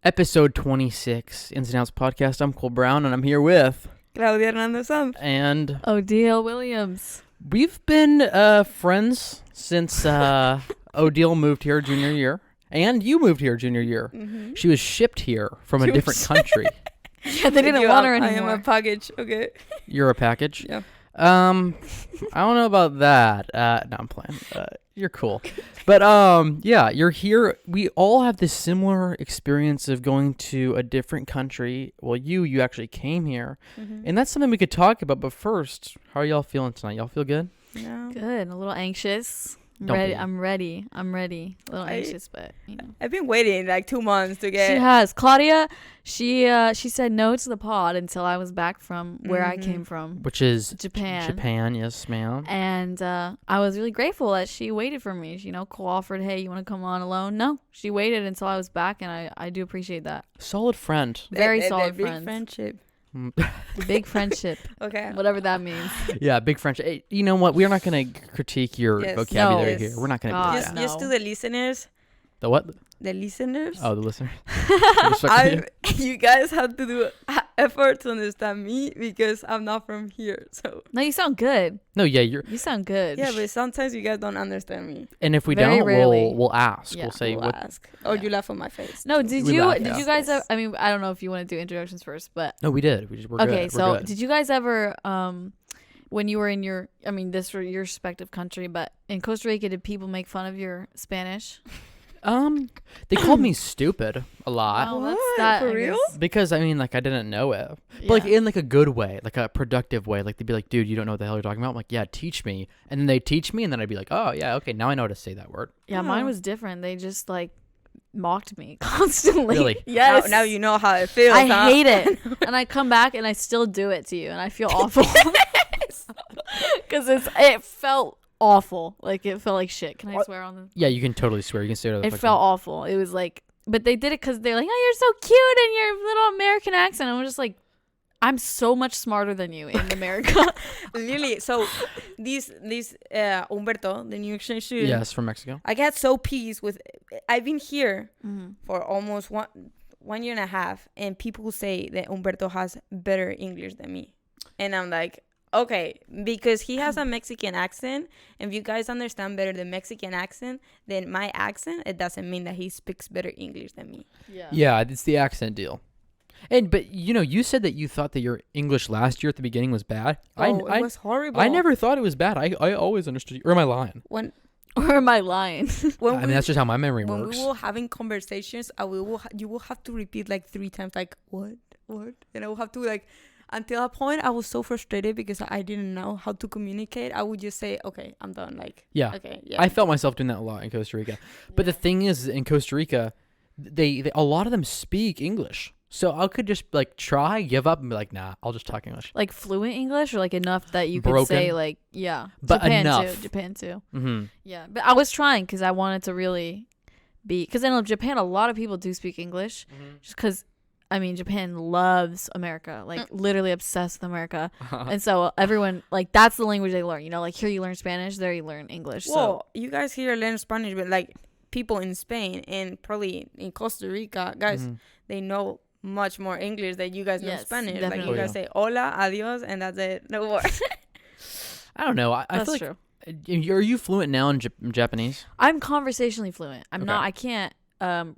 Episode 26, Ins and Outs Podcast. I'm Cole Brown, and I'm here with... Claudia and... Odile Williams. We've been friends since Odile moved here junior year, and you moved here junior year. Mm-hmm. She was shipped here from a different country. Yeah, they didn't want her anymore. I am a package, okay. You're a package? Yeah. I don't know about that. No, I'm playing. You're cool. But yeah, you're here. We all have this similar experience of going to a different country. Well, you actually came here. Mm-hmm. And that's something we could talk about. But first, how are y'all feeling tonight? Y'all feel good? No. Good. A little anxious. I'm ready. A little anxious, but you know. I've been waiting like 2 months to get. She has. Claudia, she said no to the pod until I was back from where I came from, which is Japan. Japan, yes, ma'am. And I was really grateful that she waited for me. You know, Cole offered, "Hey, you want to come on alone?" No, she waited until I was back, and I do appreciate that. Solid friend. Very solid big friend. Friendship. The big friendship. Okay. Whatever that means. Yeah, big friendship. Hey, you know what? We are not going to critique your vocabulary here. We're not going to do that. Just to the listeners. The what? The listeners. Oh, the listeners. You guys have to do effort to understand me because I'm not from here. So. No, you sound good. No, yeah, you sound good. Yeah, but sometimes you guys don't understand me. And if we Very don't, rarely. we'll ask. Yeah, we'll say we'll ask. Or you laugh on my face. No, did you guys? Yes. I mean, I don't know if you want to do introductions first, but no, we did. We're okay. Good. So, we're good. did you guys ever, when you were in your, I mean, this for your respective country, but in Costa Rica, did people make fun of your Spanish? They called me stupid a lot. Oh, that's for real? Because I mean, like, I didn't know it, but Yeah. like in like a good way, like a productive way. Like they'd be like, "Dude, you don't know what the hell you're talking about." I'm like, "Yeah, teach me." And then they teach me, and then I'd be like, "Oh yeah, okay, now I know how to say that word." Yeah, mine was different. They just like mocked me constantly. Really? Yes. Now you know how it feels. I hate it, and I come back and I still do it to you, and I feel awful because it felt awful. Like it felt like shit. Can I swear on this? Yeah, you can totally swear. You can say it felt awful. It was like, but they did it because they're like, "Oh, you're so cute in your little American accent." I'm just like, I'm so much smarter than you in America. Really? So, this Humberto, the new exchange student. Yes, from Mexico. I got so pissed with. I've been here for almost 1 year and a half, and people say that Humberto has better English than me, and I'm like, okay, because he has a Mexican accent, and if you guys understand better the Mexican accent than my accent, it doesn't mean that he speaks better English than me. Yeah, it's the accent deal. But you know, you said that you thought that your English last year at the beginning was bad. It was horrible. I never thought it was bad. I always understood you. Or am I lying? Or am I lying? I mean, that's just how my memory works. When we were having conversations, you will have to repeat like 3 times, like, what? And I will have to, like, until a point, I was so frustrated because I didn't know how to communicate. I would just say, okay, I'm done. Like, yeah. Okay, yeah. I felt myself doing that a lot in Costa Rica. But the thing is, in Costa Rica, they a lot of them speak English. So I could just like give up and be like, nah, I'll just talk English. Like fluent English, or like enough that you Broken. could say like, yeah. But enough. Japan too. Mm-hmm. Yeah, but I was trying because I wanted to really be, because in Japan a lot of people do speak English, just because. I mean, Japan loves America, like literally obsessed with America. And so everyone, like, that's the language they learn. You know, like here you learn Spanish, there you learn English. Well, you guys here learn Spanish, but like people in Spain and probably in Costa Rica, guys, they know much more English than you guys know Spanish. Definitely. Like you guys say hola, adios, and that's it. No more. I don't know. I feel like, true. Are you fluent now in Japanese? I'm conversationally fluent. I'm Okay. not, I can't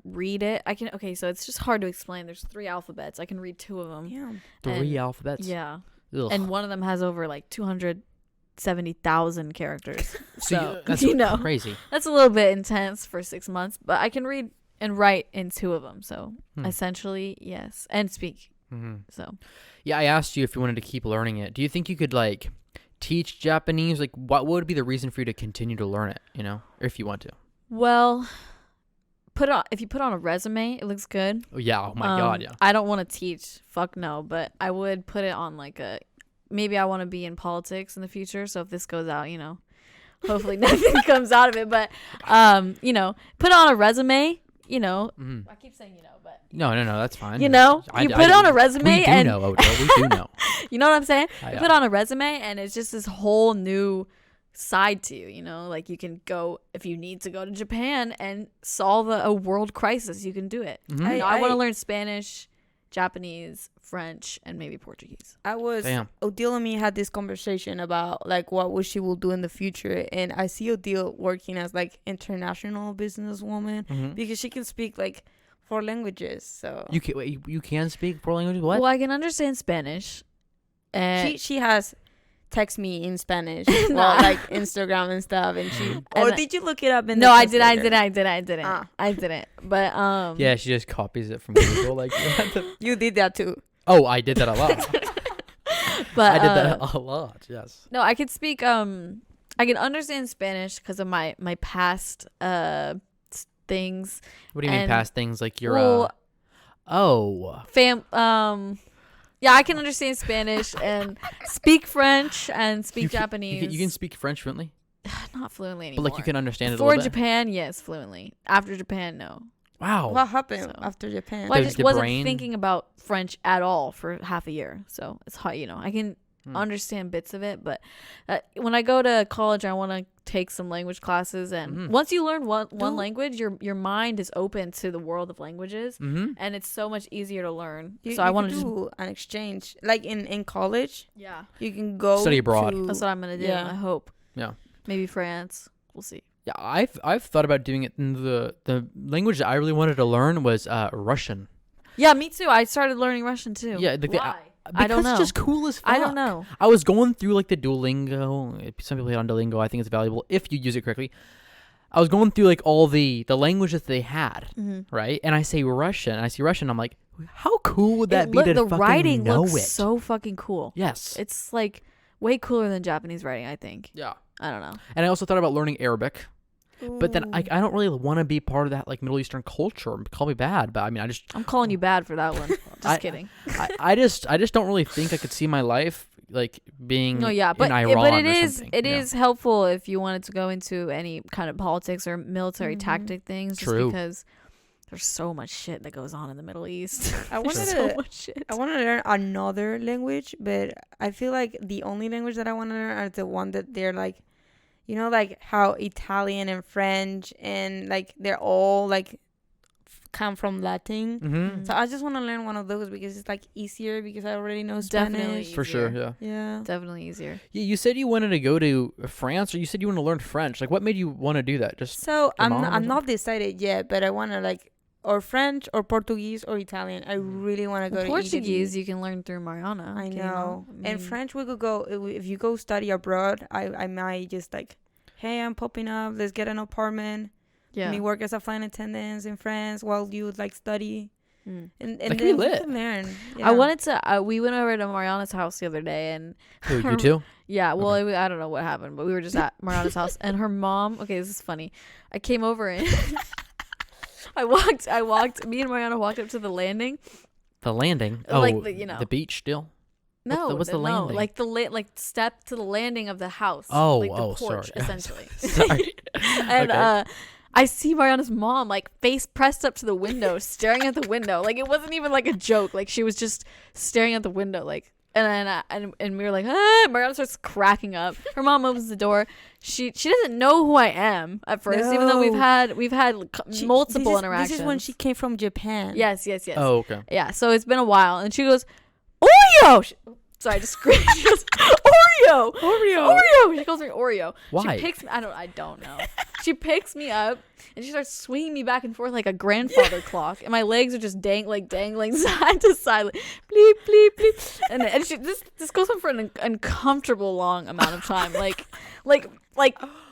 read it. I can, okay, so it's just hard to explain. There's 3 alphabets. I can read 2 of them. Yeah. 3 alphabets? Yeah. Ugh. And one of them has over like 270,000 characters. So, that's you know, crazy. That's a little bit intense for 6 months, but I can read and write in 2 of them. So essentially, yes. And speak. So. Yeah, I asked you if you wanted to keep learning it. Do you think you could like teach Japanese? Like what would be the reason for you to continue to learn it, you know, or if you want to? Well, if you put on a resume, it looks good. Oh yeah, oh my god, yeah. I don't want to teach, fuck no, but I would put it on like maybe I want to be in politics in the future, so if this goes out, you know, hopefully nothing comes out of it, but you know, put on a resume, you know. I keep saying you know, but no, that's fine. You know, you put on a resume we and do know, Odile, we do know. You know what I'm saying? Yeah. You put on a resume and it's just this whole new side to you, you know, like you can go if you need to go to Japan and solve a world crisis, you can do it. I want to learn Spanish, Japanese, French, and maybe Portuguese. Odile and me had this conversation about like what she will do in the future, and I see Odile working as like international businesswoman because she can speak like 4 languages. So you can speak 4 languages? What? Well, I can understand Spanish. She has text me in Spanish or like Instagram and stuff, and did you look it up in I didn't. But yeah, she just copies it from Google. Like you did that too. Oh, I did that a lot. But I did that a lot. Yes. No, I could speak. I can understand Spanish because of my past things. What do you mean past things? Like your yeah, I can understand Spanish and speak French and speak Japanese. You can speak French fluently? Not fluently anymore. But like you can understand it a Before little bit? Japan, yes, fluently. After Japan, no. Wow. What happened after Japan? Well, I just wasn't thinking about French at all for half a year. So it's hard, you know. I can understand bits of it, but when I go to college, I want to take some language classes, and once you learn one language, your mind is open to the world of languages, and it's so much easier to learn. So I want to do an exchange, like in college. Yeah, you can go study abroad. That's what I'm gonna do. Yeah. I hope. Yeah, maybe France. We'll see. Yeah, I've thought about doing it. In the language that I really wanted to learn was Russian. Yeah, me too. I started learning Russian too. Yeah, why? I don't know. It's just cool as fuck. I don't know. I was going through like the Duolingo. Some people hate on Duolingo. I think it's valuable if you use it correctly. I was going through like all the languages they had, right? And I say Russian, and I see Russian. I'm like, how cool would that be to the fucking writing know looks it? So fucking cool. Yes, it's like way cooler than Japanese writing, I think. Yeah. I don't know. And I also thought about learning Arabic. Ooh. But then I don't really want to be part of that like Middle Eastern culture. Call me bad, but I mean I'm calling you bad for that one. Just kidding. I just don't really think I could see my life like being in Iran but it is helpful if you wanted to go into any kind of politics or military tactic things. True. Just because there's so much shit that goes on in the Middle East. I want to learn another language, but I feel like the only language that I want to learn are the one that they're like, you know, like how Italian and French and like they're all like come from Latin. So I just want to learn one of those because it's like easier because I already know Spanish. Definitely for sure. Yeah. Definitely easier. Yeah, you said you wanted to go to France, or you said you want to learn French. Like, what made you want to do that? Just so I'm not decided yet, but I want to like or French or Portuguese or Italian. I really want to go to Portuguese. You can learn through Mariana. I know. And French we could go if you go study abroad. I might just like, hey, I'm popping up. Let's get an apartment. Yeah. Me work as a flight attendant in France while you like study. And then we can learn. Yeah. I wanted to. We went over to Mariana's house the other day, and you too. Yeah. Well, I don't know what happened, but we were just at Mariana's house, and her mom. Okay, this is funny. I came over and I walked. Me and Mariana walked up to the landing. The landing. Like the beach still. No, what's the landing? Like the step to the landing of the house. Oh, like the porch, sorry. Essentially. Sorry. And okay. I see Mariana's mom like face pressed up to the window, staring at the window. Like it wasn't even like a joke. Like she was just staring at the window. Like and we were like, ah! Mariana starts cracking up. Her mom opens the door. She doesn't know who I am at first, even though we've had multiple interactions. This is when she came from Japan. Yes. Oh, okay. Yeah, so it's been a while, and she goes, Oreo. Sorry, I just screamed. She goes, Oreo. She calls me Oreo. Why? She picks me. I don't know. She picks me up and she starts swinging me back and forth like a grandfather clock, and my legs are just dangling side to side, like bleep bleep bleep. And she, this goes on for an uncomfortable long amount of time, like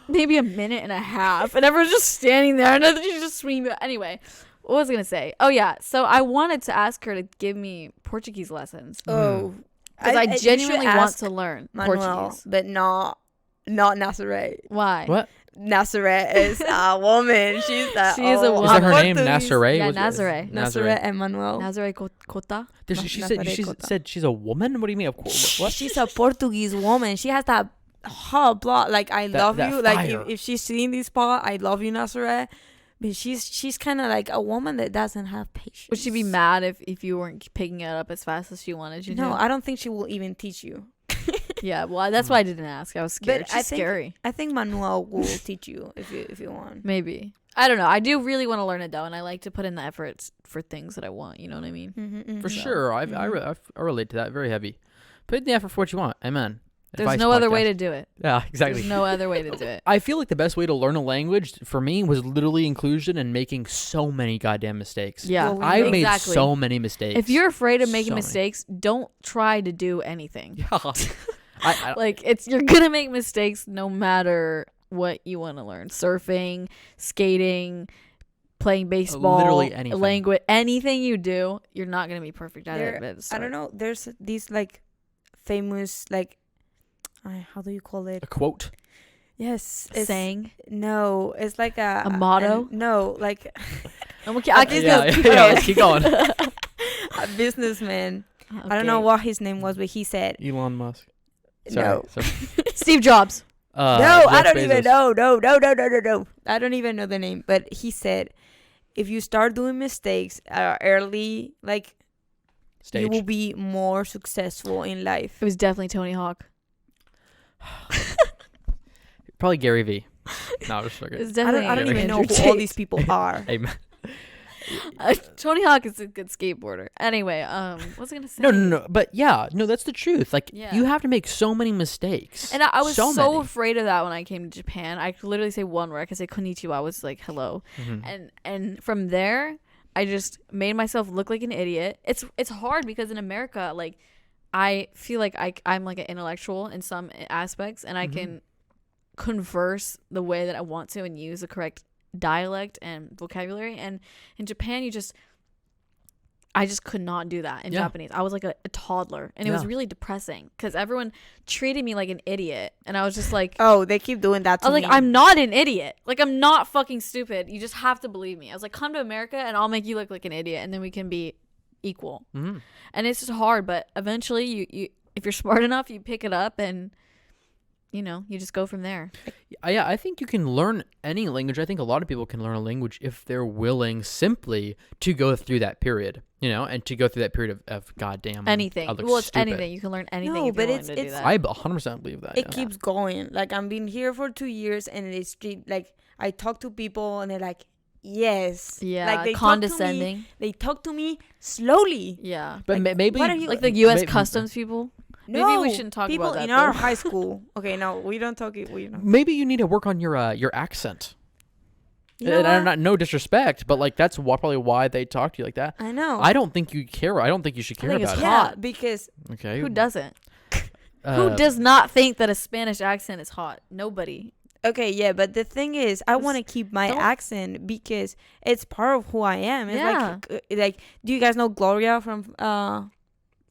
maybe a minute and a half, and everyone's just standing there, and then she's just swinging me. Anyway. What was I going to say? Oh, yeah. So I wanted to ask her to give me Portuguese lessons. Oh. Because I genuinely want to learn Portuguese. But not Nazareth. Why? What? Nazareth is a woman. She is Is a woman. that her name? Nazareth? Yeah, Nazareth. Nazareth Emmanuel. Nazareth Cota. She said she's a woman? What do you mean? Of course. What? She's a Portuguese woman. She has that hot blood. Like, I love you. Fire. Like, if she's seeing this part, I love you, Nazareth. But she's kind of like a woman that doesn't have patience. Would she be mad if you weren't picking it up as fast as she wanted you to? No, I don't think she will even teach you. Yeah, well, that's why I didn't ask. I was scared. But I She's think- scary. I think Manuel will teach you if you want. Maybe. I don't know. I do really want to learn it though, and I like to put in the efforts for things that I want. You know what I mean? Mm-hmm, For sure. I relate to that. Very heavy. Put in the effort for what you want. Amen. There's Advice no other podcast. way to do it. Yeah, exactly. There's no other way to do it. I feel like the best way to learn a language for me was literally inclusion and making so many goddamn mistakes. Yeah, Well, I made exactly. so many mistakes. If you're afraid of making So many. mistakes, don't try to do anything. Yeah. I Like you're gonna make mistakes no matter what you want to learn. Surfing, skating, playing baseball, Literally anything. language, anything you do, you're not gonna be perfect at it. At the I start. don't know. There's these like famous like how do you call it? a quote. Yes, Saying. No, it's like A motto? no, like I'm okay. I can Yeah, just let's keep going. a businessman. I don't know what his name was, but he said Elon Musk. no. Sorry. Steve Jobs. No, I Jeff don't even Bezos. know. No. I don't even know the name. But he said, if you start doing mistakes early, like Stage. you will be more successful in life. It was definitely Tony Hawk. Probably Gary V. No, I'm just It joking. was I definitely don't even know Andrew who all Tate. these people are. Amen. Tony Hawk is a good skateboarder. Anyway, what was I gonna say? No. But yeah, no, that's the truth. Like, Yeah. you have to make so many mistakes. And I was so many. afraid of that when I came to Japan. I could literally say one word. I could say konnichiwa. I was like, hello. Mhm. And from there, I just made myself look like an idiot. It's hard because in America, like, I feel like I'm like an intellectual in some aspects, and I can converse the way that I want to and use the correct dialect and vocabulary. And in Japan, I just could not do that in Yeah. Japanese. I was like a toddler, and it was Yeah. really depressing because everyone treated me like an idiot, and I was just like, Oh, they keep doing that to I was me. like, I'm not an idiot. Like, I'm not fucking stupid. You just have to believe me. I was like, come to America and I'll make you look like an idiot, and then we can be equal. Mhm. And it's just hard, but eventually you if you're smart enough, you pick it up and you just go from there. Yeah, I think you can learn any language. I think a lot of people can learn a language if they're willing simply to go through that period, and to go through that period of goddamn Anything. I look Well, it's stupid. anything. You can learn anything No, if but you're willing it's- to do it's- that. I 100% believe that. it yeah. keeps going. Like, I'm been here for 2 years, and it's like I talk to people, and they're like, yes, yeah, like they condescending. They talk to me slowly. Yeah. But like, maybe what are you- Like the US maybe- customs people. No, Maybe we shouldn't talk people about that, in our though. high school. Okay, no, we don't talk it. We don't. Maybe you need to work on your accent. You know And I'm what? not no disrespect, but like that's probably why they talk to you like that. I know. I don't think you care. I don't think you should care think it's about hot. yeah, because it. Okay. Who doesn't? Uh, Who does not think that a Spanish accent is hot? Nobody. okay, yeah, but the thing is, I Just want to keep my don't- accent because it's part of who I am. It's Yeah. like, do you guys know Gloria from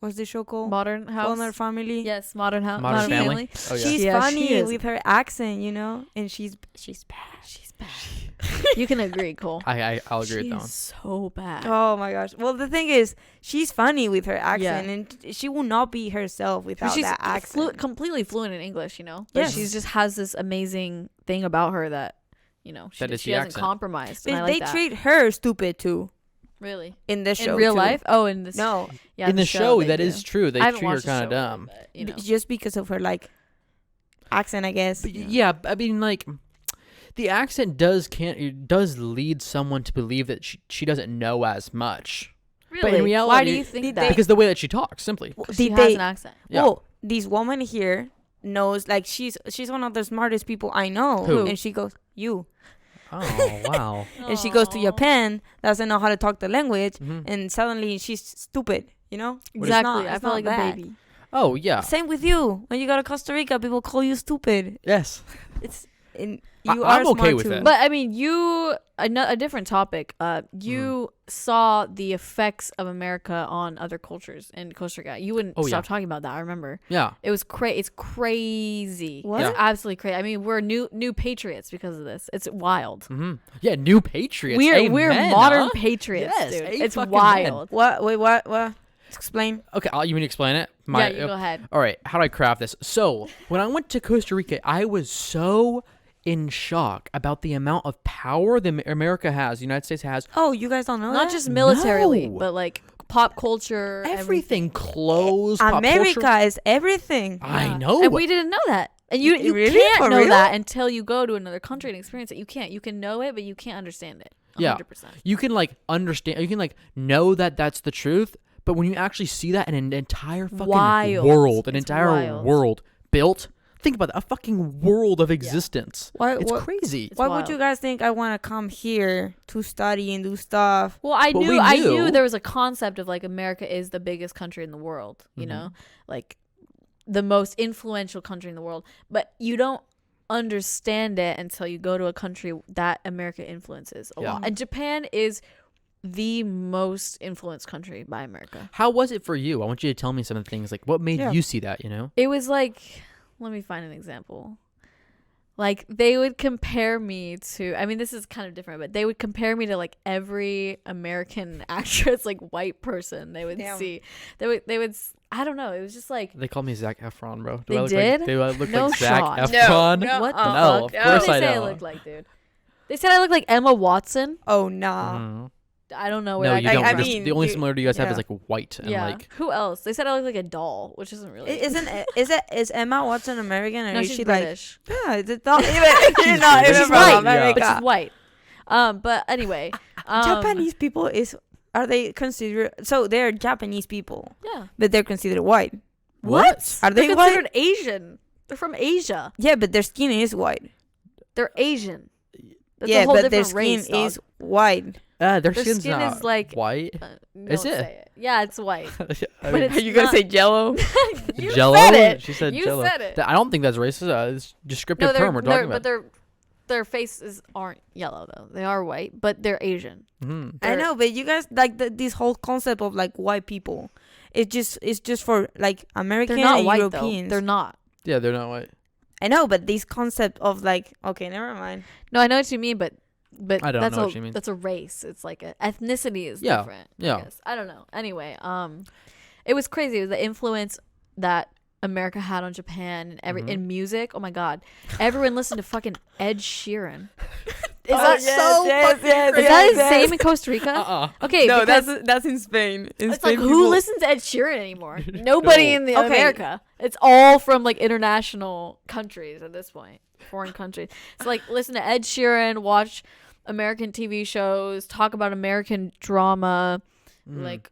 what's the show called? Modern House. Modern Family. Yes, Modern House. Modern Family. Oh yeah. She's Yeah, funny she is. with her accent, and she's bad. She's bad. You can agree, Cole. I'll agree with She that one. is so bad. Oh my gosh. Well, the thing is, she's funny with her accent, and she will not be herself without She's that accent. completely fluent in English, But Yes. she just has this amazing thing about her that, That is she the hasn't accent. compromised. But And I like they that. treat her stupid too Really in this show. in real too. life. Oh, in this. No, Yeah, In the show, they that do. is true. They I haven't treat her watched the kind of show, dumb. but, just because of her accent, I guess. But yeah, I mean, like, the accent does lead someone to believe that she doesn't know as much. Really? But in Why reality, do you think did that? because the way that she talks, simply. she Did has they- an accent. Yeah. Well, this woman here knows, like, she's one of the smartest people I know. Who? And she goes, you. Oh wow. And she goes to Aw. Japan, doesn't know how to talk the language, Mhm. and suddenly she's stupid, It's Exactly. not- I it's feel not like bad. a baby. Oh yeah. Same with you. When you go to Costa Rica, people call you stupid. Yes. It's and I- you I'm are okay smart with too. it. But I mean, a different topic. You saw the effects of America on other cultures in Costa Rica. You wouldn't Oh, yeah. stop talking about that. I remember Yeah. it was It's crazy. What? It's Yeah. absolutely crazy. I mean, we're new patriots because of this. It's wild. hmm Yeah. New Patriots. We're Amen, modern huh? patriots, Yes, dude. a It's fucking wild. What? Wait, what? Explain. Okay. You mean to explain it? Yeah, you go ahead. All right. How do I craft this? So when I went to Costa Rica, I was so in shock about the amount of power that America has, the United States has. Oh, you guys don't know Not that? just militarily, No. but like pop culture, everything, clothes, pop America culture. is everything. I know. And we didn't know that. And you Really? can't For know real? that until you go to another country and experience it. You can't. You can know it, but you can't understand it. 100%. Yeah. You can like understand. You can like know that that's the truth. But when you actually see that in an entire fucking world, It's wild. world built, think about that, a fucking world of existence. It's crazy. Why wild. would you guys think I want to come here to study and do stuff? Well, I But knew we I knew- knew there was a concept of like America is the biggest country in the world, you know? Like the most influential country in the world, but you don't understand it until you go to a country that America influences a lot. And Japan is the most influenced country by America. How was it for you? I want you to tell me some of the things. Like, what made you see that, you know? It was like, let me find an example. Like they would compare me to, I mean, this is kind of different, but they would compare me to like every American actress, like white person they would see. They would, I don't know. It was just like, They called me Zac Efron, bro. They I look did? Like, do I look No like Zac shot. Efron? No. what the No, fuck? of What did course they I say I don't. looked like, dude? They said I look like Emma Watson. Oh, nah. Mm. I don't know where No, that you I- don't. I Just- mean, the only you- similarity you guys have yeah. is like white and yeah. like. Who else? They said I look like a doll, which isn't really. Is Emma Watson American or no, is she's she British. like? Yeah, it's not even. You're not British. even She's from white, America. but she's white. But anyway, Japanese people are they considered? So they're Japanese people, yeah. but they're considered white. What? Are They're they white? considered Asian. They're from Asia. Yeah, but their skin is white. They're Asian. That's yeah, a whole but their different skin race, dog. is white. Their Their skin's skin not is like white. Don't Is it? say it. Yeah, it's white. I But mean, it's Are you gonna not- say Jello? You Jello? said it. She said You Jello. said it. I don't think that's racist. It's a descriptive term we're talking about. but their faces aren't yellow though. They are white, but they're Asian. Mhm. I know, but you guys like this whole concept of like white people. It's just for like American They're not and white Europeans. though. They're not. Yeah, they're not white. I know, but this concept of like, okay, never mind. No, I know what you mean, but I don't that's know a what you mean. that's a race. It's like ethnicity is Yeah, different. yeah. I guess. I don't know. Anyway, it was crazy. It was the influence that America had on Japan and in music. Oh my god, everyone listened to fucking Ed Sheeran. Is that is that the same in Costa Rica? Okay, No, because that's in Spain. In it's Spain, like who listens to Ed Sheeran anymore? Nobody in the Okay. America. It's all from like international countries at this point, foreign countries. So like listen to Ed Sheeran, watch American TV shows, talk about American drama, like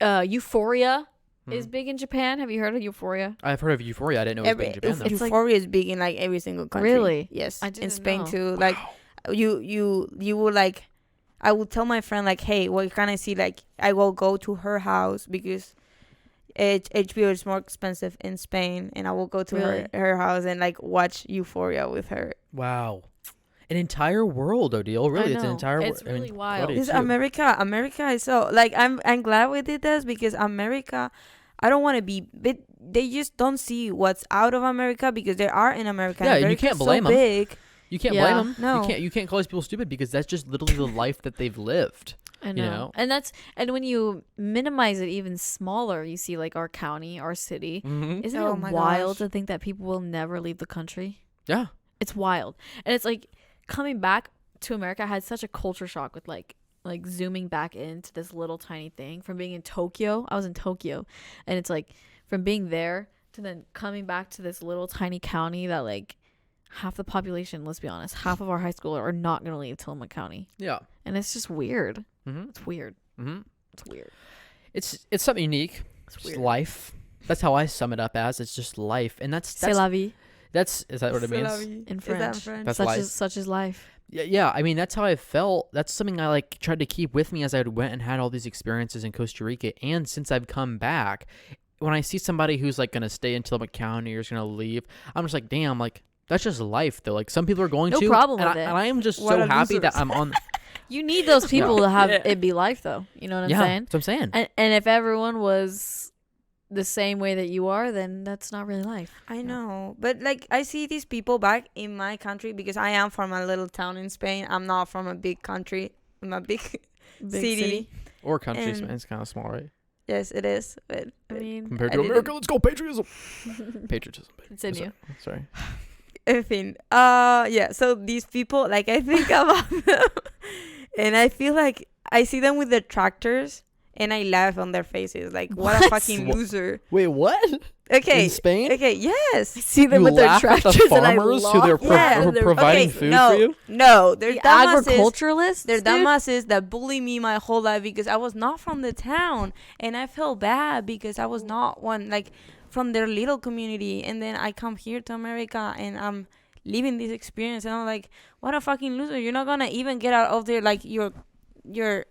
Euphoria is big in Japan. Have you heard of Euphoria? I've heard of Euphoria. I didn't know it was big in Japan. Though. It's like- Euphoria is big in like every single country. Really? Yes. I In didn't Spain know. too. Like you would like, I would tell my friend like, hey, what can I see? Like I will go to her house because HBO is more expensive in Spain, and I will go to Really? her house and like watch Euphoria with her. Wow. An entire world, Odile. Really, it's an know. entire world. It's really wild. It's America is so like I'm glad we did this because America, I don't want to be, but they just don't see what's out of America because they are in America. Yeah, and you America's can't blame so 'em. big. You can't Yeah. blame them. No. You can't call these people stupid because that's just literally the life that they've lived. I know. know? And when you minimize it even smaller, you see like our county, our city. Mm-hmm. Isn't Oh it my wild gosh. to think that people will never leave the country? Yeah. It's wild. And it's like coming back to America, I had such a culture shock with like zooming back into this little tiny thing from being in Tokyo. I was in Tokyo, and it's like from being there to then coming back to this little tiny county that like half the population, let's be honest, half of our high school are not going to leave Tillamook County. Yeah. And it's just weird. Mm-hmm. It's weird. Mm-hmm. It's weird. It's something unique. It's It's weird. life. That's how I sum it up as. It's just life, and C'est la vie is that what it means? in Is that French. That's such life. such is life. Yeah, I mean that's how I felt. That's something I like tried to keep with me as I went and had all these experiences in Costa Rica. And since I've come back, when I see somebody who's like gonna stay in Tillamook County or is gonna leave, I'm just like, damn, like that's just life though. Like some people are going No to, problem and with it. and I am just What so a happy that losers. I'm on. You need those people to have Yeah. it be life, though. You know what I'm yeah, saying? that's what I'm saying. And if everyone was the same way that you are, then that's not really life. I know, but like I see these people back in my country because I am from a little town in Spain. I'm not from a big country. I'm a big, Big city. Or countries, and- man, it's kind of small, right? Yes, it is. But I mean, Compared I to didn't- America, let's go patriotism. Patriotism. continue. Sorry. in fin. Yeah. So these people, like I think about them, and I feel like I see them with the tractors, and I laugh on their faces like, what a fucking loser. Wait, what? Okay. In Spain? Okay, yes. I see them You with their laugh at tractors the and I farmers laugh. who they're Yeah. providing Okay, food no, for you? No, they're The dumbasses. agriculturalists, They're dude. dumbasses that bully me my whole life because I was not from the town, and I felt bad because I was not one like from their little community, and then I come here to America and I'm living this experience, and I'm like, what a fucking loser. You're not gonna even get out of there like your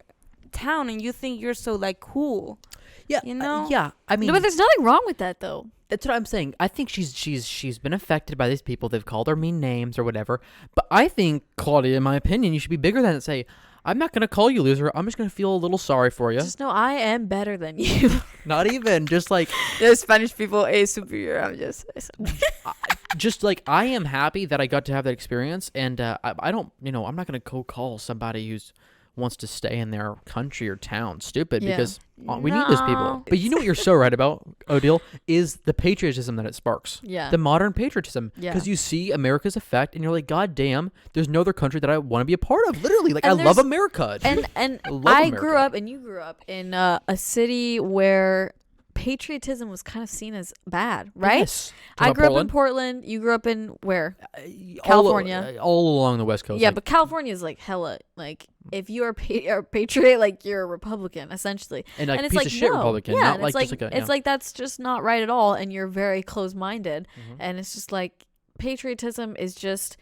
town, and you think you're so like cool. Yeah, You know? yeah. I mean, No, but there's nothing wrong with that though. that's what I'm saying. I think she's been affected by these people. They've called her mean names or whatever. But I think, Claudia, in my opinion, you should be bigger than that. Say, I'm not gonna call you loser. I'm just gonna feel a little sorry for you. Just know I am better than you. Not even just like, The Spanish people is superior. I'm just like I am happy that I got to have that experience, and I don't, I'm not gonna call somebody who's wants to stay in their country or town stupid Yeah. because we need those people. No. But you know what you're so right about, Odile, is the patriotism that it sparks. Yeah. The modern patriotism. Yeah. Because you see America's effect and you're like, God damn, there's no other country that I want to be a part of. Literally. Like, And I love there's- America. dude. And I love I grew America. up and you grew up in a city where patriotism was kind of seen as bad, right? Yes. I Talking grew about up in Portland. You grew up in where? Portland? California. All along the West Coast. Yeah, like, but California is like hella like if you are a patriot, like you're a Republican essentially. and like and it's piece like of shit no. Republican. Yeah, Not and like it's like, just like a, it's like that's just not right at all, and you're very close-minded, Mhm. and it's just like patriotism is just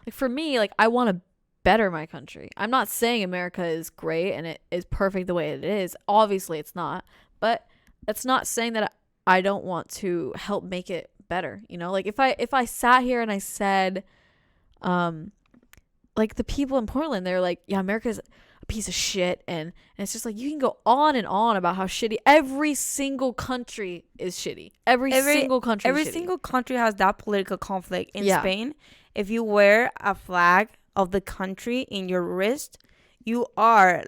like for me, like I want to better my country. I'm not saying America is great and it is perfect the way it is. Obviously, it's not, but it's not saying that I don't want to help make it better. You know, like if I sat here and I said, like the people in Portland, they're like, yeah, America's a piece of shit, and it's just like you can go on and on about how shitty every single country is shitty. Every single country Every is shitty. single country has that political conflict. In Yeah. Spain, if you wear a flag of the country in your wrist, you are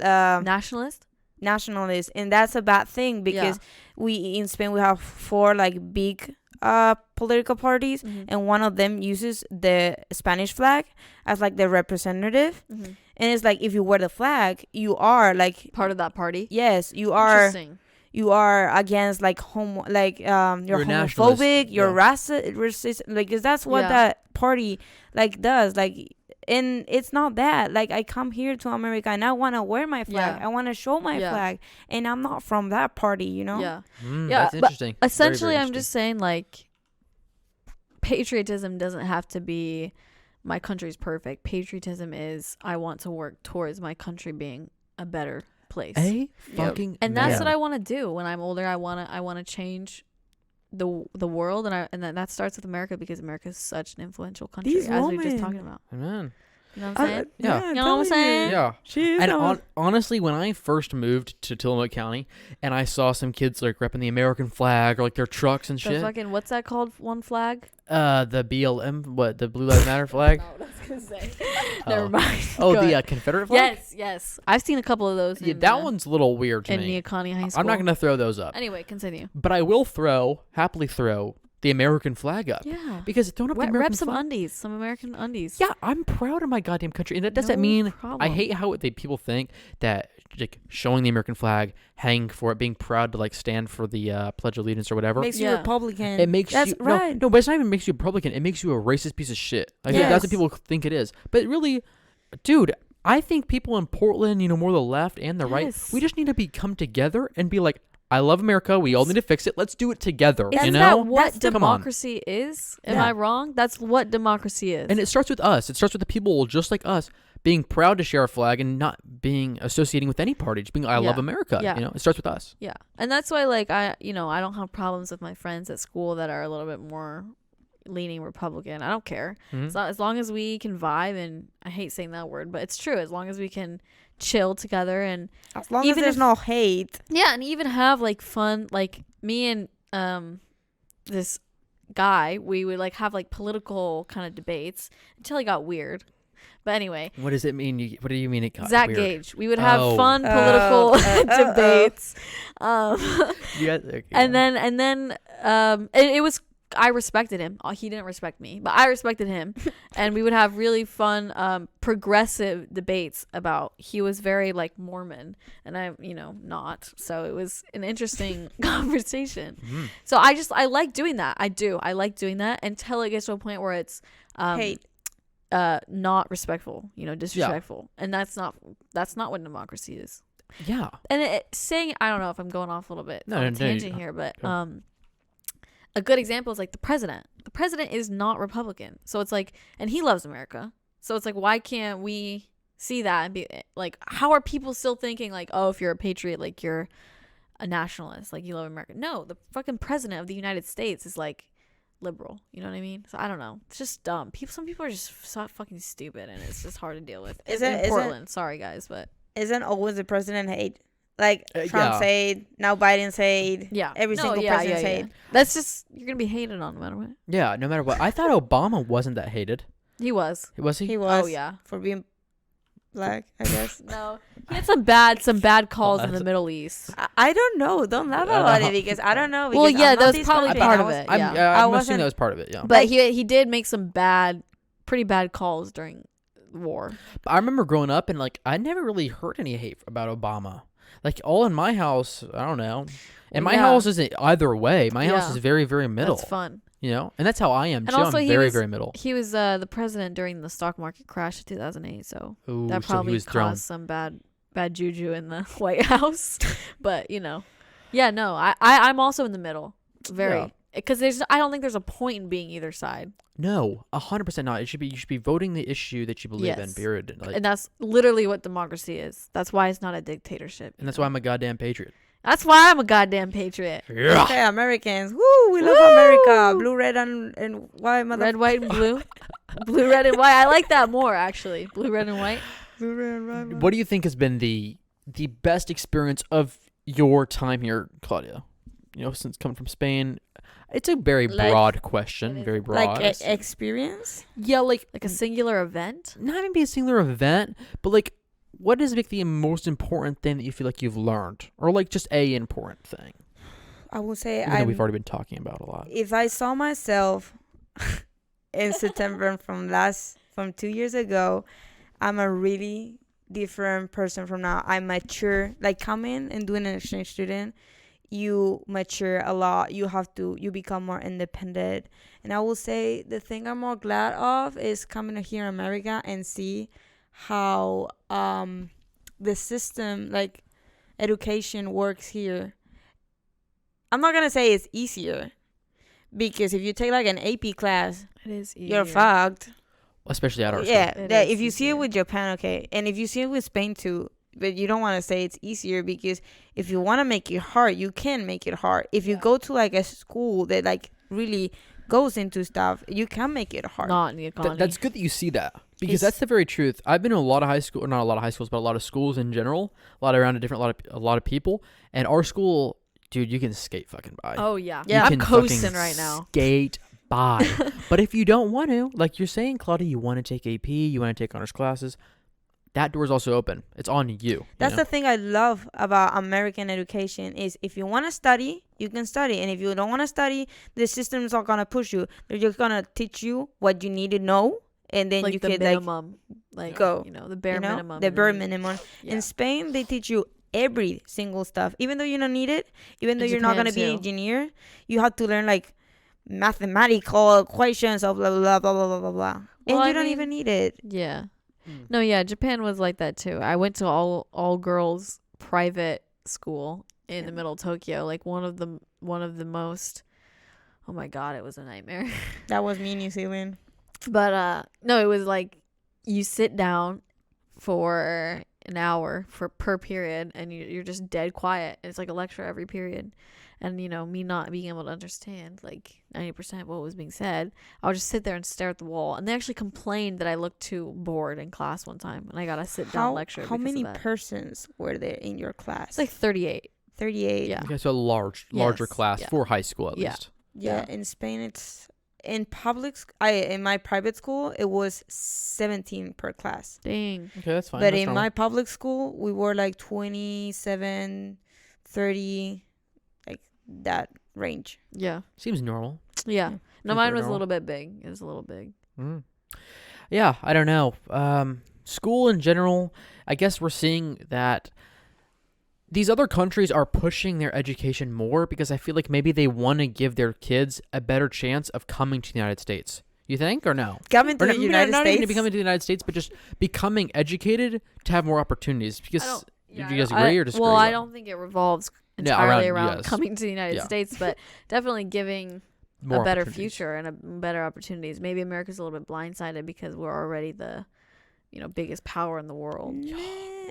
nationalist. nationalist, and that's a bad thing because we in Spain we have 4 like big political parties, Mhm. and one of them uses the Spanish flag as like the representative, Mhm. and it's like if you wear the flag, you are like Part of that party. yes, you are Interesting. against like homo like you're You're a nationalist, homophobic, you're yeah. racist, like 'cause that's what Yeah. that party like does like. And it's not that like I come here to America and I want to wear my flag. Yeah. I want to show my Yeah. flag, and I'm not from that party, you know. Yeah. Mm, Yeah, that's but interesting. Very, Essentially, very I'm just saying like patriotism doesn't have to be my country's perfect. Patriotism is I want to work towards my country being a better place. A fucking And that's man. what I want to do when I'm older. I want to change the world, and that starts with America because America is such an influential country, These as we were just women. talking about. Amen. You know what I'm saying? Yeah. You know what I'm saying? Yeah. She is. And honestly, when I first moved to Tillamook County and I saw some kids like repping the American flag or like their trucks and The shit, fucking what's that called? One flag? the BLM, what, the Blue Lives Matter flag? No, I was gonna say. Oh. Never mind. Oh, Go the ahead. Confederate flag? Yes. I've seen a couple of those. Yeah, in, that one's a little weird to in me. Neoconi High School. I'm not going to throw those up. Anyway, continue. But I will happily throw the American flag up. Yeah. Because throwing up the Rep American some flag. undies, some American undies. Yeah, I'm proud of my goddamn country. And that doesn't No mean problem. I hate how people think that like showing the American flag, hanging for it, being proud to like stand for the Pledge of Allegiance or whatever. makes you Yeah. Republican. It makes that's you right. no, but it's not even makes you a Republican. It makes you a racist piece of shit. Like that's Yes. what people think it is. But really, dude, I think people in Portland, more the left and the right, Yes. we just need to come together and be like, I love America. We all need to fix it. Let's do it together. Isn't you that know? what Come on. democracy is? Am Yeah. I wrong? That's what democracy is. And it starts with us. It starts with the people just like us being proud to share our flag and not being associating with any party. Just being, I love Yeah. America. Yeah. It starts with us. Yeah. And that's why like I don't have problems with my friends at school that are a little bit more leaning Republican. I don't care. Mhm. So as long as we can vibe, and I hate saying that word, but it's true. As long as we can chill together and As long even as there's if- no hate. yeah, and even have like fun, like me and this guy, we would like have like political kind of debates until it got weird. But anyway, What does it mean? What do you mean it got Zach weird? Gage, we would have Oh. fun political debates. You guys, okay, And yeah. then it was I respected him. He didn't respect me, but I respected him. And we would have really fun, progressive debates about, he was very like Mormon and I'm, not. So it was an interesting conversation. Mm. So I like doing that. I like doing that until it gets to a point where it's, Hate. not respectful, disrespectful. And that's not what democracy is. Yeah. And saying, I don't know if I'm going off a little bit on a tangent here, but a good example is like the president. The president is not Republican. So it's like, and he loves America. So it's like, why can't we see that and be like, how are people still thinking like, oh, if you're a patriot, like you're a nationalist, like you love America? No, the fucking president of the United States is like liberal. You know what I mean? So I don't know. It's just dumb. Some people are just so fucking stupid and it's just hard to deal with. In Portland. Sorry guys, but isn't always the president hate? Like Trump said, now Biden said, every single president said. That's just, you're gonna be hated on no matter what. Yeah, no matter what. I thought Obama wasn't that hated. He was. Was he? He was. Oh yeah. For being black, I guess. No, he had some bad calls in the Middle East. I don't know. Don't laugh about it because I don't know. Well, yeah, that was probably part of it. I'm assuming that was part of it. Yeah. But he did make some pretty bad calls during war. I remember growing up and like I never really heard any hate about Obama. Like all in my house, I don't know. And my house isn't either way. My house is very, very middle. That's fun. And that's how I am. And too. also I'm very, very middle. He was the president during the stock market crash of 2008, so that probably caused some bad juju in the White House. But I'm also in the middle. Because I don't think there's a point in being either side. No, 100% not. You should be voting the issue that you believe in. Period. And that's literally what democracy is. That's why it's not a dictatorship. And that's why I'm a goddamn patriot. That's why I'm a goddamn patriot. Yeah. Okay, Americans. Woo, we love America. Blue, red, and white. Red, white, and blue. Blue, red, and white. I like that more, actually. Blue, red, and white. Blue, red, and white. What do you think has been the best experience of your time here, Claudia? Since coming from Spain. It's a very broad question. Very broad. Like experience? Yeah, like a singular event? Not even be a singular event, but like, what is like the most important thing that you feel like you've learned, or like just a important thing? I will say, even though we've already been talking about a lot. If I saw myself in September from 2 years ago, I'm a really different person from now. I'm mature. Like coming and doing an exchange student, you mature a lot. You become more independent. And I will say the thing I'm more glad of is coming here in America and see how the system, like education, works here. I'm not gonna say it's easier, because if you take like an AP class, it is easier. You're fucked. Especially at our school. Yeah, if you see it with Japan, okay, and if you see it with Spain too, but you don't want to say it's easier, because if you want to make it hard, you can make it hard. If you go to like a school that like really goes into stuff, you can make it hard. Not in the economy. That's good that you see that, because that's the very truth. I've been to a lot of high school, or not a lot of high schools, but a lot of schools in general, a lot of people, and our school, dude, you can skate fucking by. Oh yeah, yeah. I'm coasting right now. Skate by. But if you don't want to, like you're saying, Claudia, you want to take AP, you want to take honors classes, that door's also open. It's on you. That's the thing I love about American education is if you want to study, you can study. And if you don't want to study, the system's not going to push you. They're just going to teach you what you need to know. And then like you the can minimum, like go. The bare minimum. The bare minimum. Yeah. In Spain, they teach you every single stuff. Even though you don't need it, even though you're not going to be an engineer, you have to learn like mathematical equations of blah, blah, blah, blah, blah, blah, blah. Well, and you don't even need it. Yeah. No, yeah, Japan was like that too. I went to all girls private school in the middle of Tokyo, like one of the most, oh my god, it was a nightmare. That was me in New Zealand. But no, it was like you sit down for an hour per period and you're just dead quiet. It's like a lecture every period. And, me not being able to understand, like, 90% what was being said, I would just sit there and stare at the wall. And they actually complained that I looked too bored in class one time. And I got to sit down lecture. How many persons were there in your class? It's like 38. 38. Yeah. Okay, so a larger class for high school at least. Yeah, in Spain, it's... In in my private school, it was 17 per class. Dang. Okay, that's fine. But in my public school, we were like 27, 30... that range. Yeah. Seems normal. Yeah. No, Super mine was a normal. little bit big. It was a little big. Mm. Yeah, I don't know. School in general, I guess we're seeing that these other countries are pushing their education more because I feel like maybe they want to give their kids a better chance of coming to the United States. You think or no? Coming to Or the United not States. even becoming to the United States, but just becoming educated to have more opportunities. Because do you guys I- agree or disagree? Well, I don't think it revolves Yeah, entirely around- around yes. coming to the United Yeah. States, but definitely giving More a better opportunities. future and a better opportunities. Maybe America's a little bit blindsided because we're already the, biggest power in the world. Nah.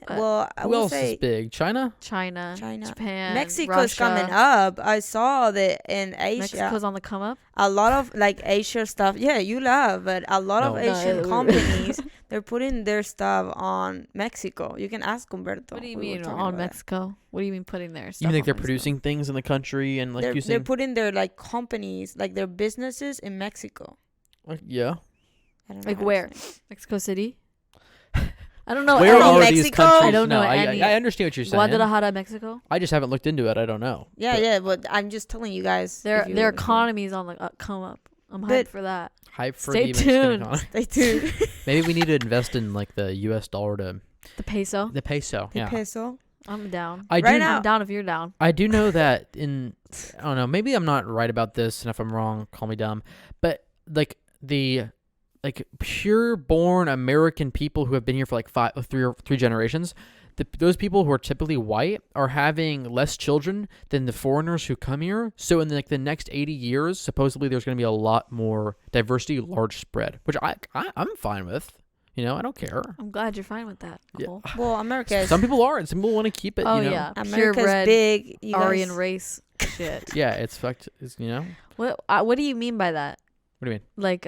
But Well, I Who will else say is big? China? China, China. Japan, Mexico's Russia. coming up. I saw that in Asia. Mexico's on the come up. A lot of like Asia stuff. Yeah, you love, but a lot of No. Asian No, companies they're putting their stuff on Mexico. You can ask Humberto. What do you We were mean talking on about that. Mexico? What do you mean putting their stuff? You think on they're Mexico? producing things in the country and like They're using? putting their like companies, like their businesses in Mexico. Yeah. I don't know Like how to where? say it. Mexico City? I don't know. Where any are any- these Mexico? countries? I don't know No, any. I understand what you're saying. Guadalajara, Mexico. I just haven't looked into it. I don't know. Yeah, But yeah, but I'm just telling you guys. Their if you- their if you- economy's on the come up. I'm hyped But- for that. Hype for Stay the Mexican tuned. economy. Stay tuned. Maybe we need to invest in like the U.S. dollar to The peso. the peso. The Yeah. peso. I'm down. I Right do. now- I'm down if you're down. I do know that in. I don't know. Maybe I'm not right about this, and if I'm wrong, call me dumb. But like the pure born American people who have been here for like three generations, those people who are typically white are having less children than the foreigners who come here. So in like the next 80 years, supposedly there's going to be a lot more diversity, large spread, which I'm fine with. I don't care. I'm glad you're fine with that. Yeah. Cole. Well, America is Some people are, and some people want to keep it. Oh you know? yeah, America's purebred big. You Aryan guys, race shit. Yeah, it's fucked. What do you mean by that? What do you mean? Like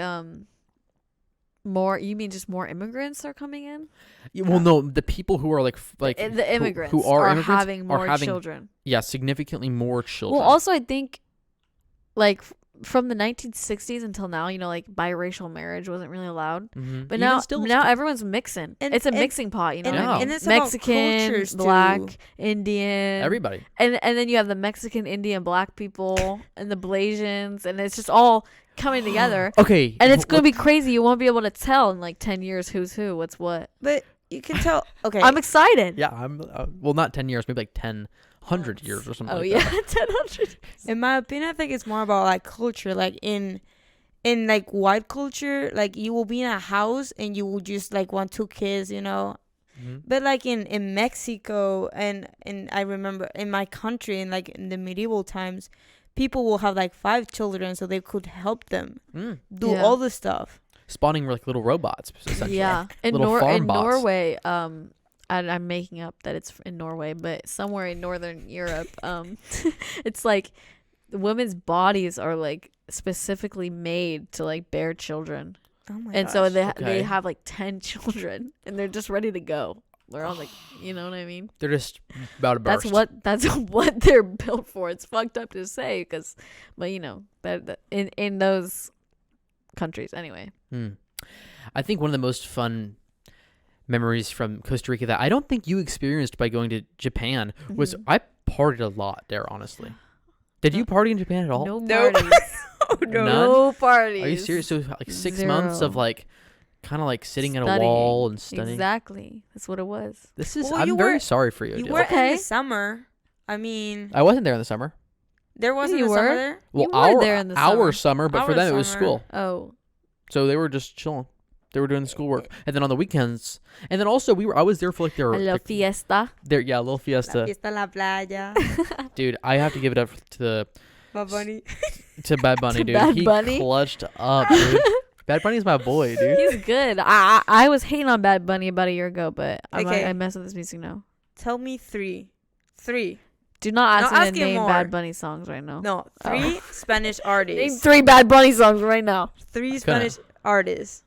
more? You mean just more immigrants are coming in? Yeah, well, no, the people who are like The immigrants who are immigrants having more children. Yeah, significantly more children. Well, also I think like from the 1960s until now, like biracial marriage wasn't really allowed. Mhm. But Even now everyone's mixing. And- It's a and- mixing pot, you know and, what I mean? and it's about Mexican, cultures black, too. Indian, everybody. and then you have the Mexican, Indian, black people and the Blasians, and it's just all coming together. Okay, And it's gonna be crazy. You won't be able to tell in like 10 years who's who, what's what. But you can tell. Okay, I'm excited. Yeah, I'm well, not 10 years, maybe like 100 years or something. Oh like yeah, that. 1000. in my opinion, I think it's more about like culture. Like in like white culture, like you will be in a house and you will just like want 2 kids, Mhm. But like in Mexico and I remember in my country and like in the medieval times, people will have like 5 children so they could help them do Yeah. all the stuff. Spawning like little robots, essentially. Yeah, in Little farm bots. Norway, I'm making up that it's in Norway, but somewhere in Northern Europe, it's like the women's bodies are like specifically made to like bear children, Oh my and gosh. so Okay. they have like 10 children, and they're just ready to go. They're on like, you know what I mean? They're just about to burst. That's what they're built for. It's fucked up to say, but that in those countries anyway. I think one of the most fun memories from Costa Rica that I don't think you experienced by going to Japan was Mhm. I partied a lot there, honestly. Did you party in Japan at all? No Nope. parties. Oh, no. No parties. Are you serious? So like 6 months of Zero. like kind of like sitting at a Studying. wall and studying. Exactly. That's what it was. This is Well, I'm you very were- sorry for you. You dude. were in Okay. the summer. I mean, I wasn't there in the summer. there wasn't you a summer were. there. Well, You were there in the our summer. summer, but for Our them it was summer. school. Oh. So they were just chilling. They were doing the schoolwork, and then on the weekends, and then also I was there for like A little fiesta. a little La fiesta. fiesta en la playa. Dude, I have to give it up to Bad Bunny. Bad Bunny, To dude. Bad He Bunny? clutched up, dude. Bad Bunny's my boy, dude. He's good. I was hating on Bad Bunny about a year ago, but Okay. I mess with his music now. Tell me 3. 3. Do not ask No, me ask to you name more. Bad Bunny songs right now. No, Oh. 3 Spanish Name artists. 3 Bad Bunny songs right now. 3 Spanish artists.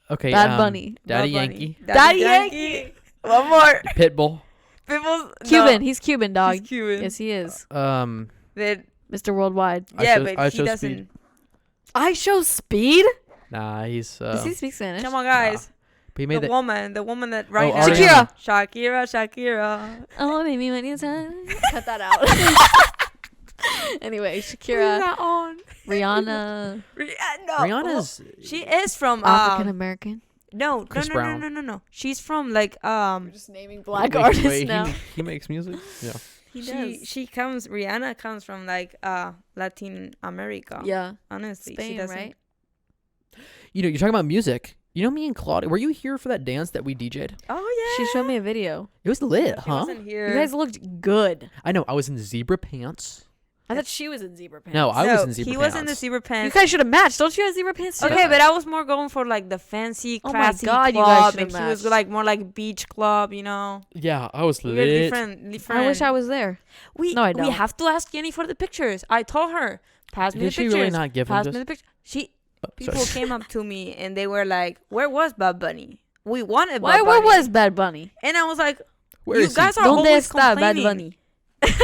Okay, Bad Bunny. Daddy Bad Bunny. Yankee, Daddy Yankee. One more. Pitbull, People's Cuban. No, He's Cuban, dog. he's Cuban. Yes, he is. That, Mr. Worldwide. yeah, I but Show he Speed. doesn't. I show speed? Nah, he's Does he speak Spanish? Come on, guys. But he made The that. woman that right now. Ariana. Shakira. Oh, baby, when you time. Cut that out. Anyway, Put Shakira. that on. Rihanna, No, Rihanna's she is from African American. no, Chris Brown. no. She's from like We're just naming black wait, artists wait, now. He makes music. Yeah. He Rihanna comes from like Latin America. Yeah, Honestly, she Spain, doesn't. right? You know, you're talking about music. You know, me and Claudia, were you here for that dance that we DJ'd? Oh yeah. She showed me a video. It was lit, She huh? wasn't here. You guys looked good. I know. I was in zebra pants. I thought she was in zebra pants. No, I was in he zebra was pants. in the zebra You pants. guys should have matched. Don't you have zebra pants? Too? Okay, but I was more going for like the fancy, Oh my classy God, you guys club, should've and she was matched. like more like beach club, you know. Yeah, I was We were lit. different. I wish I was there. No, I We don't. have to ask Jenny for the pictures. I told her, pass me Did the she pictures. really not give them pass to me us? the picture. Oh, People sorry. came up to me and they were like, "Where was Bad Bunny? We wanted Why? Bad Where Bunny." was Bad Bunny? And I was like, Where "You is he? guys are Donde always está Bad complaining. Bunny?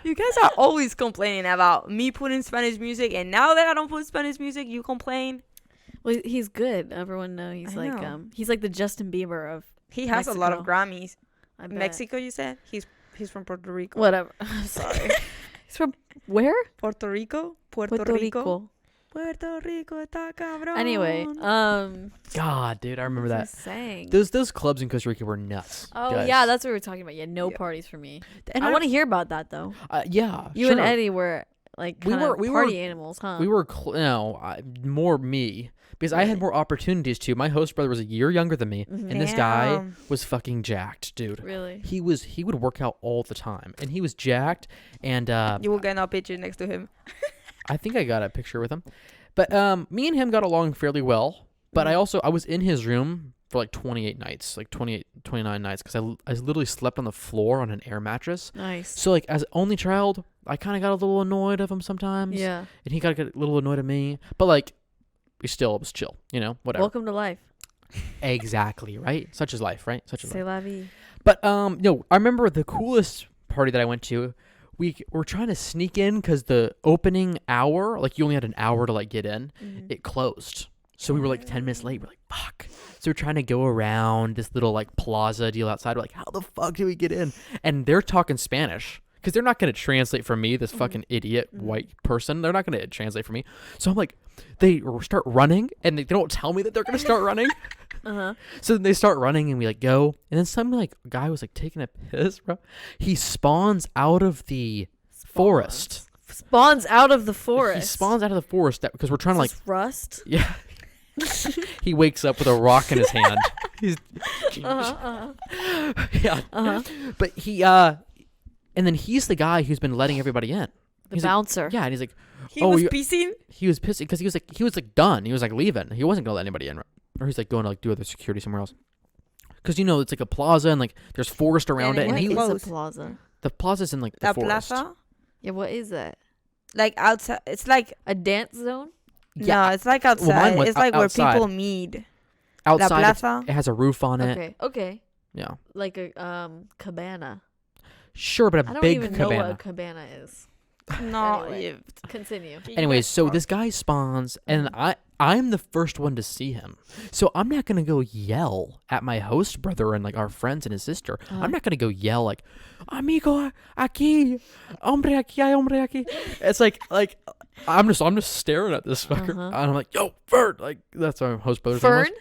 You guys are always complaining about me putting Spanish music, and now that I don't put Spanish music, you complain." Well, he's good. Everyone knows I know. he's like the Justin Bieber of He has a lot of Mexico. Grammys. I bet. Mexico, you said? He's from Puerto Rico. Whatever. I'm sorry. He's from where? Puerto Rico? Puerto Rico. Puerto Rico está cabrón. Anyway, God, dude, I remember what that. was I saying? Those clubs in Costa Rica were nuts. Oh guys. yeah, that's what we were talking about. Yeah, no Yeah. parties for me. And I want to hear about that though. Yeah, You sure. and Eddie were like We kinda were- we party were- animals, huh? We were more me because I had Really? more opportunities to. My host brother was a year younger than me, Mhm. and this guy Damn. was fucking jacked, dude. Really. He would work out all the time, and he was jacked. And You will get a picture next to him. I think I got a picture with him. But me and him got along fairly well. But I was in his room for like 28 nights, like 28, 29 nights, because I literally slept on the floor on an air mattress. Nice. So like as an only child, I kind of got a little annoyed of him sometimes. Yeah. And he got a little annoyed at me. But like, it was chill, you know, whatever. Welcome to life. Exactly, right? Such is life, right? Such is C'est life. la vie. But no, I remember the coolest party that I went to. We were trying to sneak in because the opening hour, like you only had an hour to like get in, Mhm. it closed. So we were like 10 minutes late. We're like, fuck. So we're trying to go around this little like plaza deal outside. We're like, how the fuck do we get in? And they're talking Spanish because they're not going to translate for me, this fucking idiot white person. They're not going to translate for me. So I'm like, they start running and they don't tell me that they're going to start running. Uh-huh. So then they start running and we like go, and then some like guy was like taking a piss, bro. He spawns out of the forest. Spawns out of the forest. He spawns out of the forest because we're trying to Is like, this rust. yeah. He wakes up with a rock in his hand. He's Uh-huh. yeah. Uh-huh. But he and then he's the guy who's been letting everybody in. The He's like, bouncer. yeah, and he's like, He Oh, was you- pissing. he was pissed because he was like done. He was like leaving. He wasn't gonna let anybody in, or he's like going to like do other security somewhere else. Because you know it's like a plaza and like there's forest around And it, and What he is close. a plaza? the plaza's in like the La forest. plaza. Yeah, what is that? Like outside. It's like, A dance zone? Yeah, no, it's like mine outside. was It's like where outside. people meet. outside. La plaza. It has a roof on it. Okay. Okay. Yeah, Like a cabana. sure, but I a don't big even know what cabana. a cabana is. No. Anyway. Continue. Anyways, so this guy spawns, and I'm the first one to see him. So I'm not gonna go yell at my host brother and like our friends and his sister. I'm not gonna go yell like, "Amigo, aquí, hombre aquí, hay hombre aquí." It's like I'm just staring at this fucker, and I'm like, "Yo, Ferd!" Like that's our host brother's Fern? name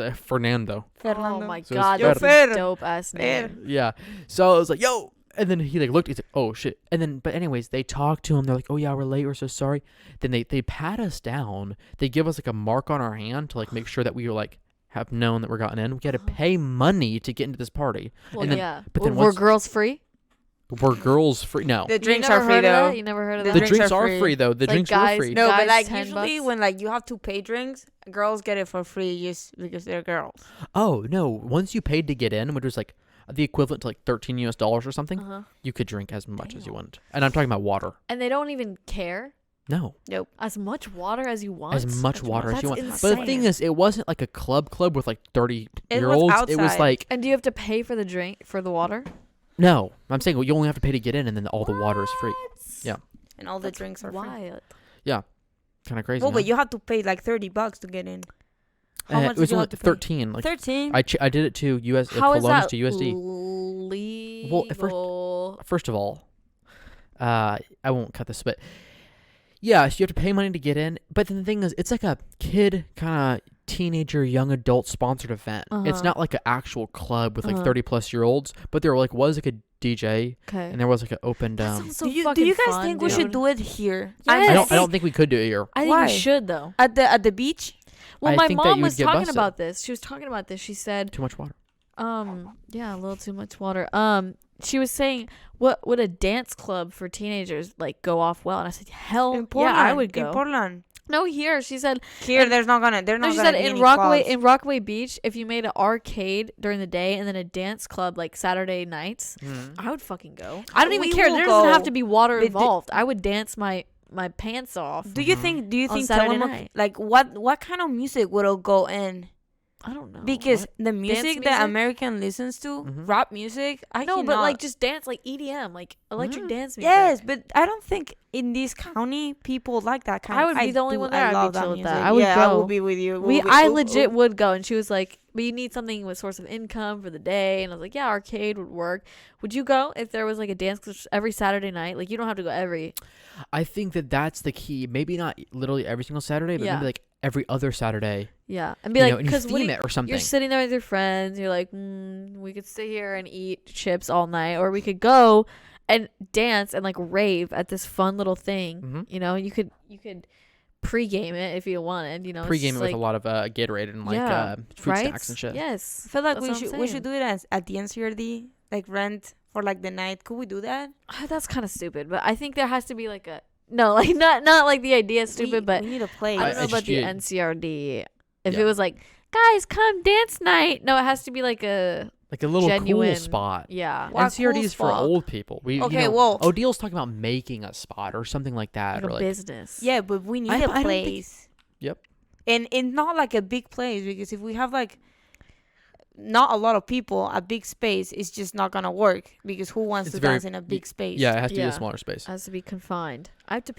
was. Fernando. Fernando. Oh my So it's god, Fer. that's Fer. a dope ass name. Fer. Yeah. So I was like, "Yo." And then he like looked. He's like, "Oh shit!" And then, but anyways, they talk to him. They're like, "Oh yeah, we're late. We're so sorry." Then they pat us down. They give us like a mark on our hand to like make sure that we were like have known that we're gotten in. We had to pay money to get into this party. Well, And then- yeah. but then Were once- girls free? Were girls free? No, The You drinks never are free heard of though. that? You never heard of The that? the drinks drinks are are free. free though. The Like drinks guys- were free. No, but Guys, like 10 usually bucks? when like you have to pay drinks, girls get it for free just because they're girls. Oh no! Once you paid to get in, which was like the equivalent to like $13 or something, Uh-huh. you could drink as much as you want. And I'm talking about water. And they don't even care. No, As much water as you want. as much water as you want. That's But the thing insane. is, it wasn't like a club with like 30 It year was olds. It was outside. like And do you have to pay for the drink for the water? no. I'm saying you only have to pay to get in, and then all the water is free. Yeah. And all the drinks are free. Wild. Kind of crazy. Well, huh? but you have to pay like $30 to get in. How much it was did you only have to pay? 13. Like 13. I did it to US How is colones that to USD. legal? First of all, I won't cut this, but yeah, so you have to pay money to get in. But then the thing is, it's like a kid kind of teenager, young adult sponsored event. It's not like an actual club with like 30-plus-year-olds, but there was like a DJ, and there was like an open. That sounds so do you fucking guys fun, think dude. we should do it here? Yes. I don't think we could do it here. I think Why? we should though. At the beach. Well, I my think that mom you would was get talking busted. about this. She was talking about this. She said, Too much water. yeah, a little too much water. She was saying, what would a dance club for teenagers like go off well? And I said, hell In Portland, yeah, I would go. In Portland. No, here. She said Here, and- they're not no, gonna she said be in any Rockaway clubs. in Rockaway Beach, if you made an arcade during the day and then a dance club like Saturday nights, I would fucking go. I don't even We care. will There doesn't have go. to be water But involved. I would dance my pants off. Do you think On Saturday Telemac, night. like what kind of music would it go in? I don't know. Because What? the music music? that American listens to, rap music, I No, but cannot. like just dance like EDM, like electric dance music. Yes, but I don't think in this county people like that kind. I would be the only one there. I'd be love chill that with music. that. I would yeah, I go. will be with you. I legit would go. And she was like, but you need something with source of income for the day. And I was like, yeah, arcade would work. Would you go if there was like a dance class every Saturday night? Like you don't have to go every. I think that's the key. Maybe not literally every single Saturday, but Yeah. maybe like every other Saturday. Yeah. And be You like, know, and you because theme it or something. you're sitting there with your friends. You're like, we could sit here and eat chips all night. Or we could go and dance and like rave at this fun little thing. You know, you could pregame it if you wanted. You know, it's Pre-game just it with like, a lot of Gatorade and like yeah, fruit right? snacks and shit. Yes. I feel like That's what I'm we should saying. do it at the NCRD, like rent for like the night. Could we do that? That's kind of stupid, but I think there has to be like a no, like not like the idea is stupid, but we need a place. I don't know I about the just- NCRD. If Yeah. it was like, guys, come dance night. No, it has to be like a Like a little genuine cool spot. Yeah, What NCRD cool is for spot? old people. Okay, well- Odile's talking about making a spot or something like that. like or a like, business. Yeah, but we need I a don't think- place. Yep. And it's not like a big place, because if we have like not a lot of people, a big space is just not gonna work, because who wants It's to very- dance in a big space? Yeah, it has to be Yeah. a smaller space. Has to be confined. I have to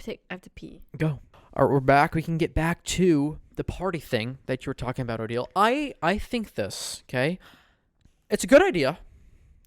pee. Go. All right, we're back. We can get back to the party thing that you were talking about, Odile. I think this, okay? It's a good idea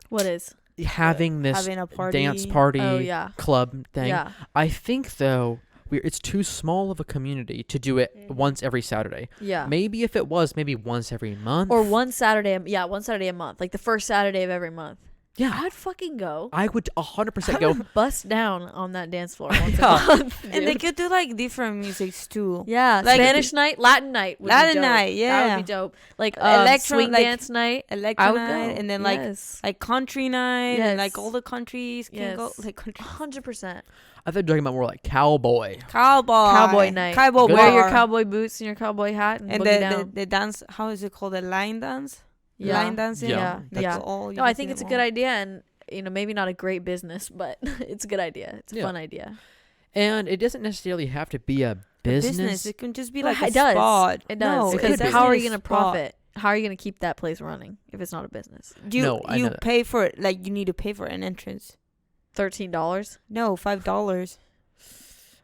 What is? having this having a party. dance party Oh yeah, club thing. yeah. I think though it's too small of a community to do it once every Saturday. Yeah. Maybe if it was maybe once every month Or one Saturday a month, like the first Saturday of every month. Yeah, I'd fucking go. I would 100% go. Bust down on that dance floor once Yeah. a month. And they dude. could do like different musics too. Yeah, Like- Spanish night, Latin night. Would be Latin dope. night, That yeah. would be dope. Like Electro- swing like- dance night. Electro I would night, go. and then yes. like country night, and like Yes. all the countries can go. Yes. Like country. 100%. I thought you were talking about more like cowboy. Cowboy night. Cowboy Good. Wear your bar. cowboy boots and your cowboy hat and, And boogie the down. the dance. How is it called? The line dance. Yeah. Line dancing. Yeah. Yeah. That's all. No, I think it's a good idea, and maybe not a great business, but it's a good idea. It's a Yeah. fun idea. And it doesn't necessarily have to be a business. It can just be Well, like a it does. spot. It No, does. it Because could be. how are you going going to profit? How are you going to keep that place running if it's not a business? You No, I know you that. pay for it. Like you need to pay for an entrance. $13? No, $5.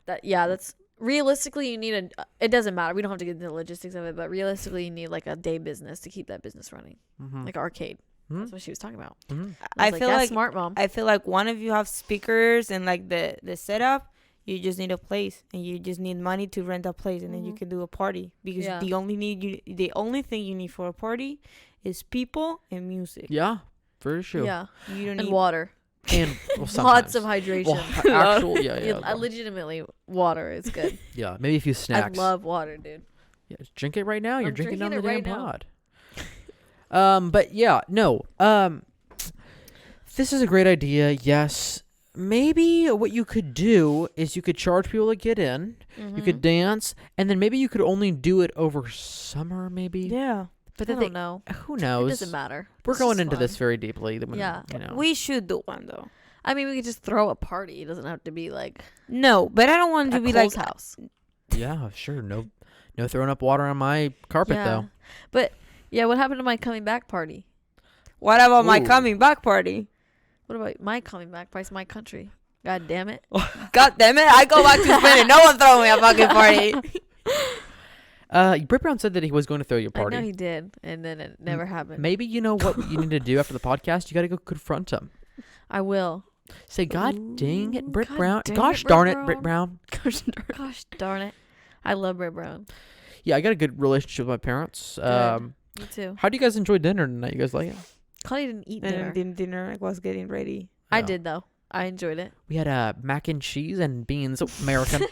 That's realistically you need it doesn't matter. We don't have to get into the logistics of it, but realistically you need like a day business to keep that business running. Mhm. Like arcade. Mhm. That's what she was talking about. Mhm. I was feel that's like smart, mom. I feel like one of you have speakers and like the setup. You just need a place, and you just need money to rent a place, and then you Mhm. can do a party. Because Yeah. the only thing you need for a party is people and music. Yeah, for sure. Yeah. You don't And need water. And well, Lots sometimes. of hydration. Well, actual, yeah. I legitimately water is good. Yeah, maybe a few snacks. I love water, dude. Yeah, just drink it right now. You're I'm drinking down the drinking damn it right pod. But yeah, no. This is a great idea. Yes. Maybe what you could do is you could charge people to get in. You could dance, and then maybe you could only do it over summer. Maybe. Yeah. But the I thing- don't know. Who It knows? doesn't matter. We're It's going just into fun. this very deeply. Yeah. You know. We should do one though. I mean, we could just throw a party. It doesn't have to be like No, but I don't want to at be Cole's like house. Yeah, sure. No throwing up water on my carpet though. But yeah, what happened to my coming back party? What about my Ooh. coming back party? What about my coming back party? It's my country. God damn it. God damn it! I go back to Spain and no one throw me a fucking party. Britt Brown said that he was going to throw you a I party. know he did, and then it never happened. Maybe you know what you need to do after the podcast. You got to go confront him. I will. Say, God dang it, Britt God Brown. dang Gosh it, darn Britt it, Britt Brown. Gosh darn it. I love Britt Brown. Yeah, I got a good relationship with my parents. Me too. How do you guys enjoy dinner tonight? You guys like it? Claudia didn't eat dinner. And dinner was getting ready. I No. did though. I enjoyed it. We had mac and cheese and beans. American.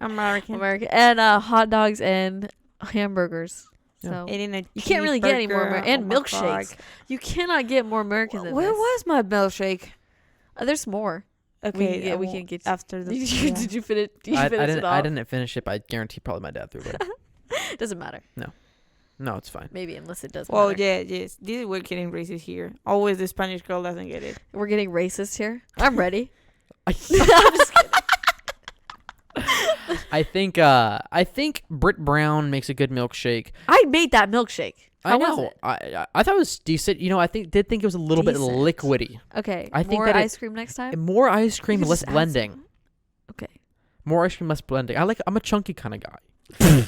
American. And hot dogs and hamburgers. Yeah. So Eating a you can't really get any more cheeseburger. and Oh my milkshakes. God. You cannot get more American than Where this. was my milkshake? There's more. Okay, we can get after the. Did you finish? Did you I finish it didn't. off? I didn't finish it, but I guarantee probably my dad threw it away. Doesn't matter. No, it's fine. Maybe unless it does. Well, matter. yeah, yes. We're getting racist here. Always the Spanish girl doesn't get it. We're getting racist here. I'm ready. I think Britt Brown makes a good milkshake. I made that milkshake. I How know. was it? I thought it was decent. You know, I did think it was a little bit Decent. liquidy. Okay. I think more that ice cream next time. More ice cream, You less just add blending. some. Okay. More ice cream, less blending. I'm a chunky kind of guy.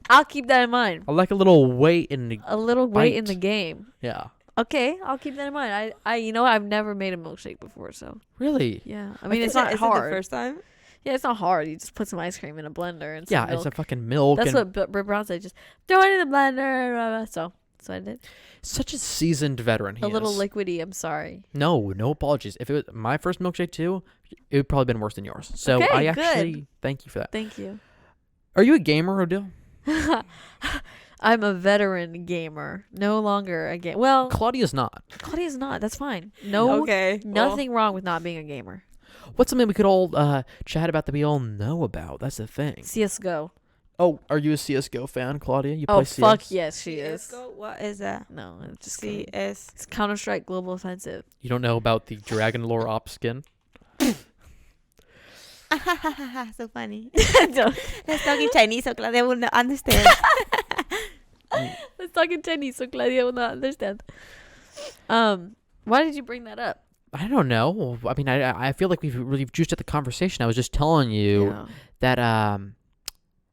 I'll keep that in mind. I like a little weight in the. A little weight in Bite. the game. Yeah. Okay, I'll keep that in mind. I've never made a milkshake before, so Really? yeah. I mean, it's Isn't not it hard. the first time? Yeah, it's not hard. You just put some ice cream in a blender and some Yeah, milk. it's a fucking milk. That's and what Britt Brown said. Just throw it in the blender. Blah, blah. So I did. such a seasoned veteran. A little is. liquidy. I'm sorry. No apologies. If it was my first milkshake too, it would probably been worse than yours. So Okay, I good. actually thank you for that. Thank you. Are you a gamer, Odile? I'm a veteran gamer. No longer a game. Well, Claudia's not. Claudia's not. That's fine. No, Okay. nothing wrong with not being a gamer. What's something we could all chat about that we all know about? That's the thing. CS:GO. Oh, are you a CS:GO fan, Claudia? You Oh play CS? fuck yes, she is. CS:GO? What is that? No, I'm just kidding. CS. It's Counter-Strike Global Offensive. You don't know about the Dragon Lore Op skin? So funny. Don't- Let's talk in Chinese so Claudia will not understand. Let's talk in Chinese so Claudia will not understand. Why did you bring that up? I don't know. I mean, I feel like we've really juiced at the conversation. I was just telling you Yeah. that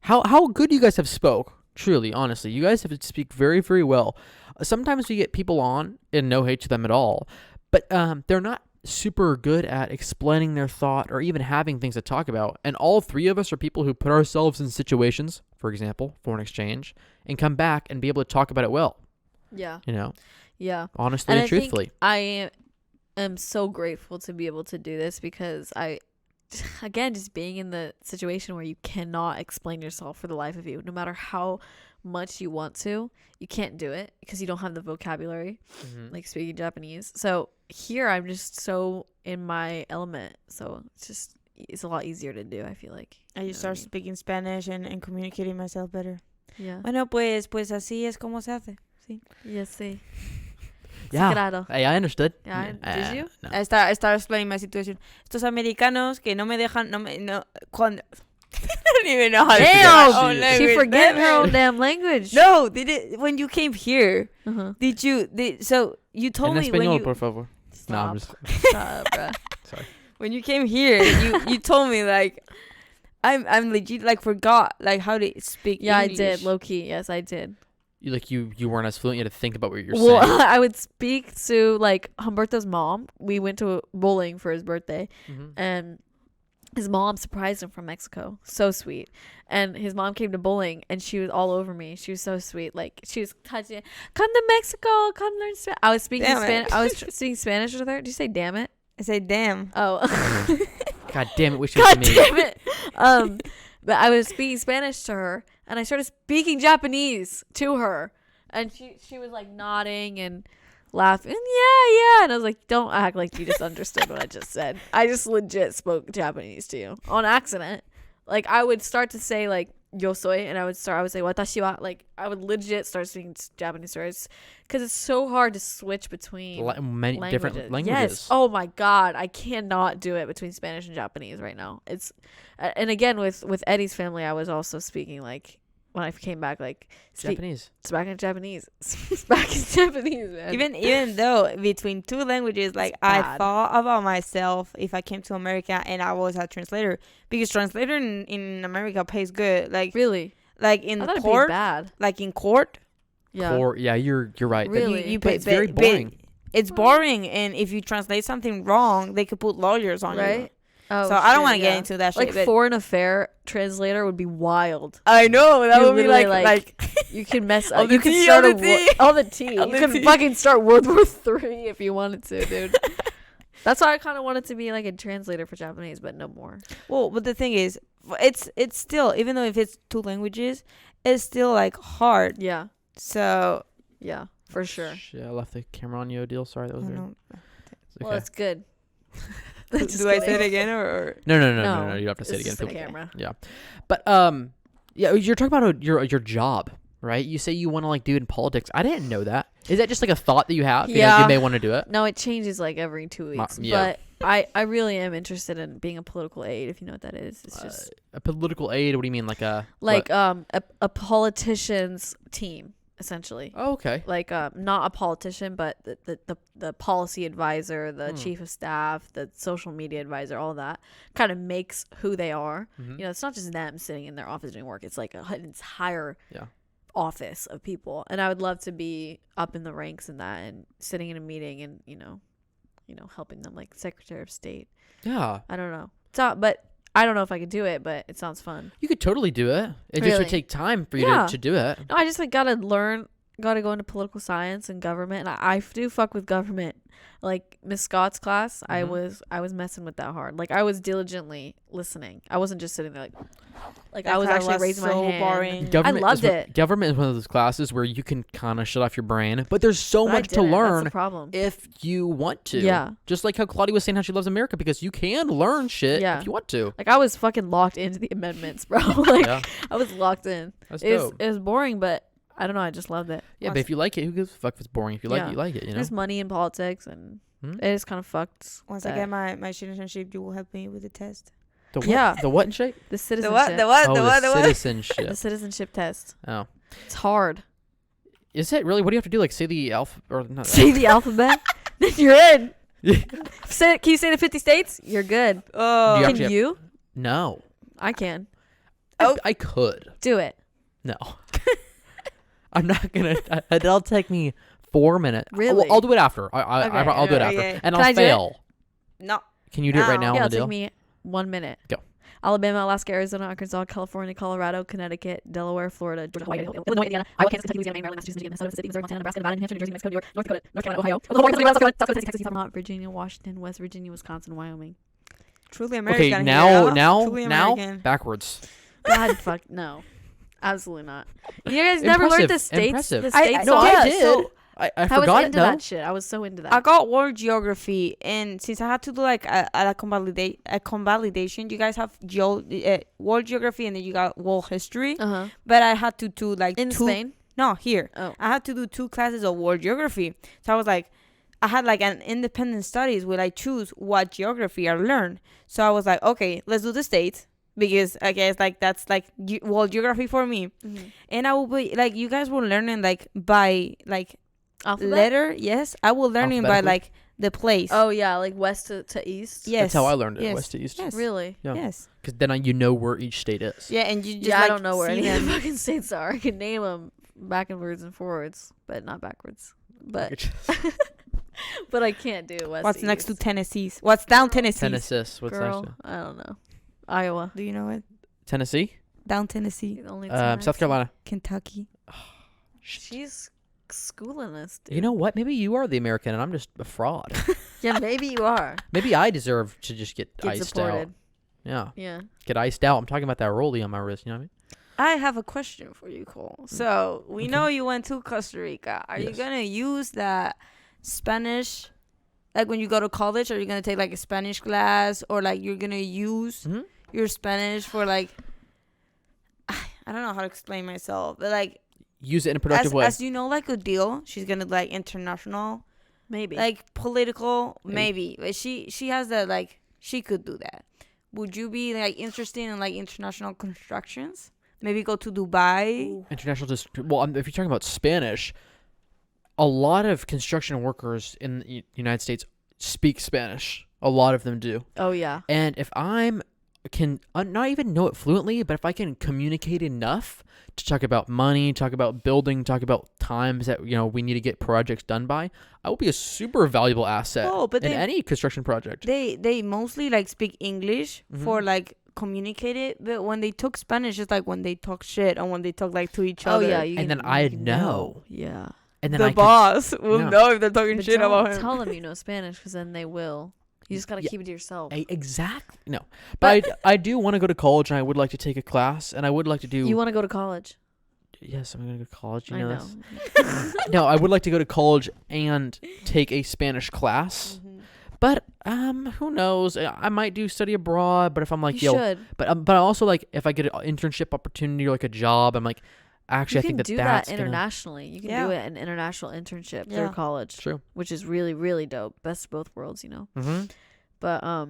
how good you guys have spoke. Truly, honestly, you guys have speak very, very well. Sometimes we get people on, and no hate to them at all, but they're not super good at explaining their thought or even having things to talk about. And all three of us are people who put ourselves in situations, for example, foreign exchange, and come back and be able to talk about it well. Yeah. You know, Yeah. honestly And and I truthfully. think I am so grateful to be able to do this because again, just being in the situation where you cannot explain yourself for the life of you, no matter how much you want to, you can't do it because you don't have the vocabulary, Mhm. like speaking Japanese. So here I'm just so in my element. So it's a lot easier to do, I feel like. I You know just what I start mean? speaking Spanish and communicating myself better. Yeah. Bueno, pues así es como se hace. Sí. Yes, sí. Yeah. Claro. Hey, I understood. Yeah, did you? No. I start explaining my situation. Estos americanos que no me dejan, cuando I don't even know how to Damn, speak my own she language. forget her Damn own it. damn language. No, when you came here, Uh-huh. so you told En me when español, you por favor. No, I'm Stop. just Stop, bruh. sorry. when you came here, you told me like I'm legit like forgot like how to speak Yeah, English. I did. Low key. Yes, I did. You weren't as fluent. You had to think about what you're Well, saying. I would speak to like Humberto's mom. We went to bowling for his birthday, Mhm. and his mom surprised him from Mexico. So sweet. And his mom came to bowling, and she was all over me. She was so sweet. Like she was touching. Come to Mexico. Come learn Spanish. I was speaking Damn it. Spanish. I was speaking Spanish with her. Did you say damn it? I say damn. Oh. God damn it! Wish it God was me. damn it. But I was speaking Spanish to her, and I started speaking Japanese to her, and she was like nodding and laughing. Yeah. And I was like, don't act like you just understood what I just said. I just legit spoke Japanese to you on accident. Like I would start to say like yo soy, and I would say watashi wa. Like I would legit start speaking Japanese words because it's so hard to switch between Many different languages. Yes. Oh my god, I cannot do it between Spanish and Japanese right now. It's and again with Eddie's family, I was also speaking like when I came back like Japanese. back in Japanese, back in Japanese, man. Even though between two languages, like I bad. thought about myself if I came to America and I was a translator, because translator in America pays good. Like really, in I thought it court, paid bad. like in court, Yeah. Or yeah, you're right. Really? you But pay it's very boring. it's boring, and if you translate something wrong, they could put lawyers on you. Right? Oh, So I don't shit, want to yeah. get into that Like shit. But foreign affair translator would be wild. I know that You would be literally, like You can mess All up. the You can tea, start all a the tea. all the tea. All You the can tea. fucking start World War III if you wanted to, dude. That's why I kind of wanted to be like a translator for Japanese, but no more. well, but the thing is, it's still, even though if it's 2 languages, it's still like hard. Yeah, So yeah, for sure. Shit, I left the camera on you, Odile. Sorry, that I was don't weird. know. Okay. Well, it's good. Do I say it again or? No, No, you don't have to say it it's again. just the People- camera. Yeah, but yeah, you're talking about your job, right? You say you want to like do it in politics. I didn't know that. Is that just like a thought that you have? Yeah. You may want to do it. No, it changes like every 2 weeks. yeah. But I really am interested in being a political aide, if you know what that is. It's just A political aid. What do you mean, like a like what? a politician's team, essentially. Oh, okay. Like not a politician, but the policy advisor, the chief of staff, the social media advisor, all that kind of makes who they are. Mhm. You know, it's not just them sitting in their office doing work. It's like an entire Yeah. office of people, and I would love to be up in the ranks in that and sitting in a meeting and you know helping them, like Secretary of State. Yeah, I don't know. It's not, but I don't know if I could do it, but it sounds fun. you could totally do it. It just Really? would take time for you Yeah. to do it. No, I just like gotta go into political science and government, and I do fuck with government. Like Miss Scott's class, I was messing with that hard. Like I was diligently listening. I wasn't just sitting there like That I was class actually was raising my so hand. boring. Government loved is one- it. Government is one of those classes where you can kind of shut off your brain, but there's so But I much to didn't. That's learn the problem. if you want to. Yeah. Just like how Claudia was saying how she loves America, because you can learn shit Yeah. if you want to. Like I was fucking locked into the amendments, bro. Like Yeah. I was locked in. That's It was dope. it was boring, but I don't know. I just loved it. Yeah, but if you like it, who gives a fuck if it's boring? If you like Yeah. it, you like it, you know? There's money in politics, and Hmm? it is kind of fucked. Once I that- get my citizenship, you will help me with the test. The what? Yeah. The what in shape? the The citizenship. what? The what? Oh, The what? the The what? citizenship. The citizenship test. Oh. It's hard. Is it really? What do you have to do? Like say the alpha or not? Say the alphabet, then you're in. Yeah. Can you say the 50 states? You're good. Oh, Do you Can actually have- you? No. I can. I could. Do it. No. I'm not gonna. That'll take me 4 minutes. Really? I'll do it after. Okay, I'll do it after, okay. and Can I I'll do it? fail. no. Can you do it right now Now. on Yeah, it'll the take deal? me 1 minute. Go. Alabama, Alaska, Arizona, Arkansas, California, Colorado, Connecticut, Delaware, Florida, Georgia, Hawaii, Illinois, Indiana, Iowa, Kansas, Kentucky, Louisiana, Maine, Maryland, Massachusetts, Michigan, Minnesota, Mississippi, Missouri, Montana, Nebraska, Nevada, New Hampshire, New Jersey, Mexico, New York, North Dakota, North Carolina, Ohio, Oklahoma, Pennsylvania, South Dakota, Texas, Vermont, Virginia, Washington, West Virginia, Wisconsin, Wyoming. Truly American. Okay, here, now, huh? Truly now, American. backwards. God, fuck no, absolutely not. You guys never learned the states. Impressive. The states. No, yeah, I did. so- I I was forgot it. into No. that shit. I was so into that. I got world geography, and since I had to do like a convalidation, you guys have world geography, and then you got world history. Uh-huh. But I had to do like In two, Spain. No, here. Oh. I had to do 2 classes of world geography. So I was like, I had like an independent studies where I choose what geography I learn. So I was like, okay, let's do the states, because I guess like that's like world geography for me. Mm-hmm. And I will be like, you guys were learning like by like Alphabet? letter. Yes, I will learning by Alphabetically? like the place. Oh yeah, like west to east. yes. That's how I learned it. Yes. West to east. Yes. Really? Yeah. Yes. Because then you know where each state is. Yeah, and you just Yeah, like, I don't know where see any of the them. fucking states are. I can name them backwards and forwards, but not backwards. But but I can't do west. What's to next to east. Tennessee's? What's down Tennessee? Tennessee. What's Girl, next? I don't know. Iowa. Do you know it? Tennessee. Down Tennessee, The only South Carolina. Kentucky. She's schooling us, dude. You know what? Maybe you are the American, and I'm just a fraud. Yeah, maybe you are. Maybe I deserve to just get Get iced supported. out. Yeah, Yeah. get iced out. I'm talking about that rollie on my wrist. You know what I mean? I have a question for you, Cole. So we know you went to Costa Rica. Are you Yes. gonna use that Spanish, like when you go to college? Are you gonna take like a Spanish class, or like you're gonna use Mhm. your Spanish for like? I don't know how to explain myself, but like Use it in a productive way. as you know, like Odile, she's gonna like international, Maybe. like political, Maybe. maybe. But she has that, like she could do that. Would you be like interested in like international constructions? Maybe go to Dubai. International just well, if you're talking about Spanish, a lot of construction workers in the United States speak Spanish. A lot of them do. Oh yeah. And if I'm can not even know it fluently, but if I can communicate enough to talk about money, talk about building, talk about times that we need to get projects done by, I will be a super valuable asset in any construction project. They mostly like speak English for like communicate it, but when they talk Spanish, it's like when they talk shit and when they talk like to each other. And then I know. Yeah. And then the boss will know if they're talking but shit about him. Tell them you know Spanish, because then they will. You just gotta keep it to yourself. Exactly. No, but I do want to go to college, and I would like to take a class, and I would like to do. You want to go to college? Yes, I'm gonna go to college. You I know this. No, I would like to go to college and take a Spanish class. But who knows? I might do study abroad. But if I'm like, you should. But I also like if I get an internship opportunity or like a job, I'm like, actually, I think you can do that's that internationally. You can do it an international internship through college. True. Which is really, really dope. Best of both worlds, Mm-hmm. But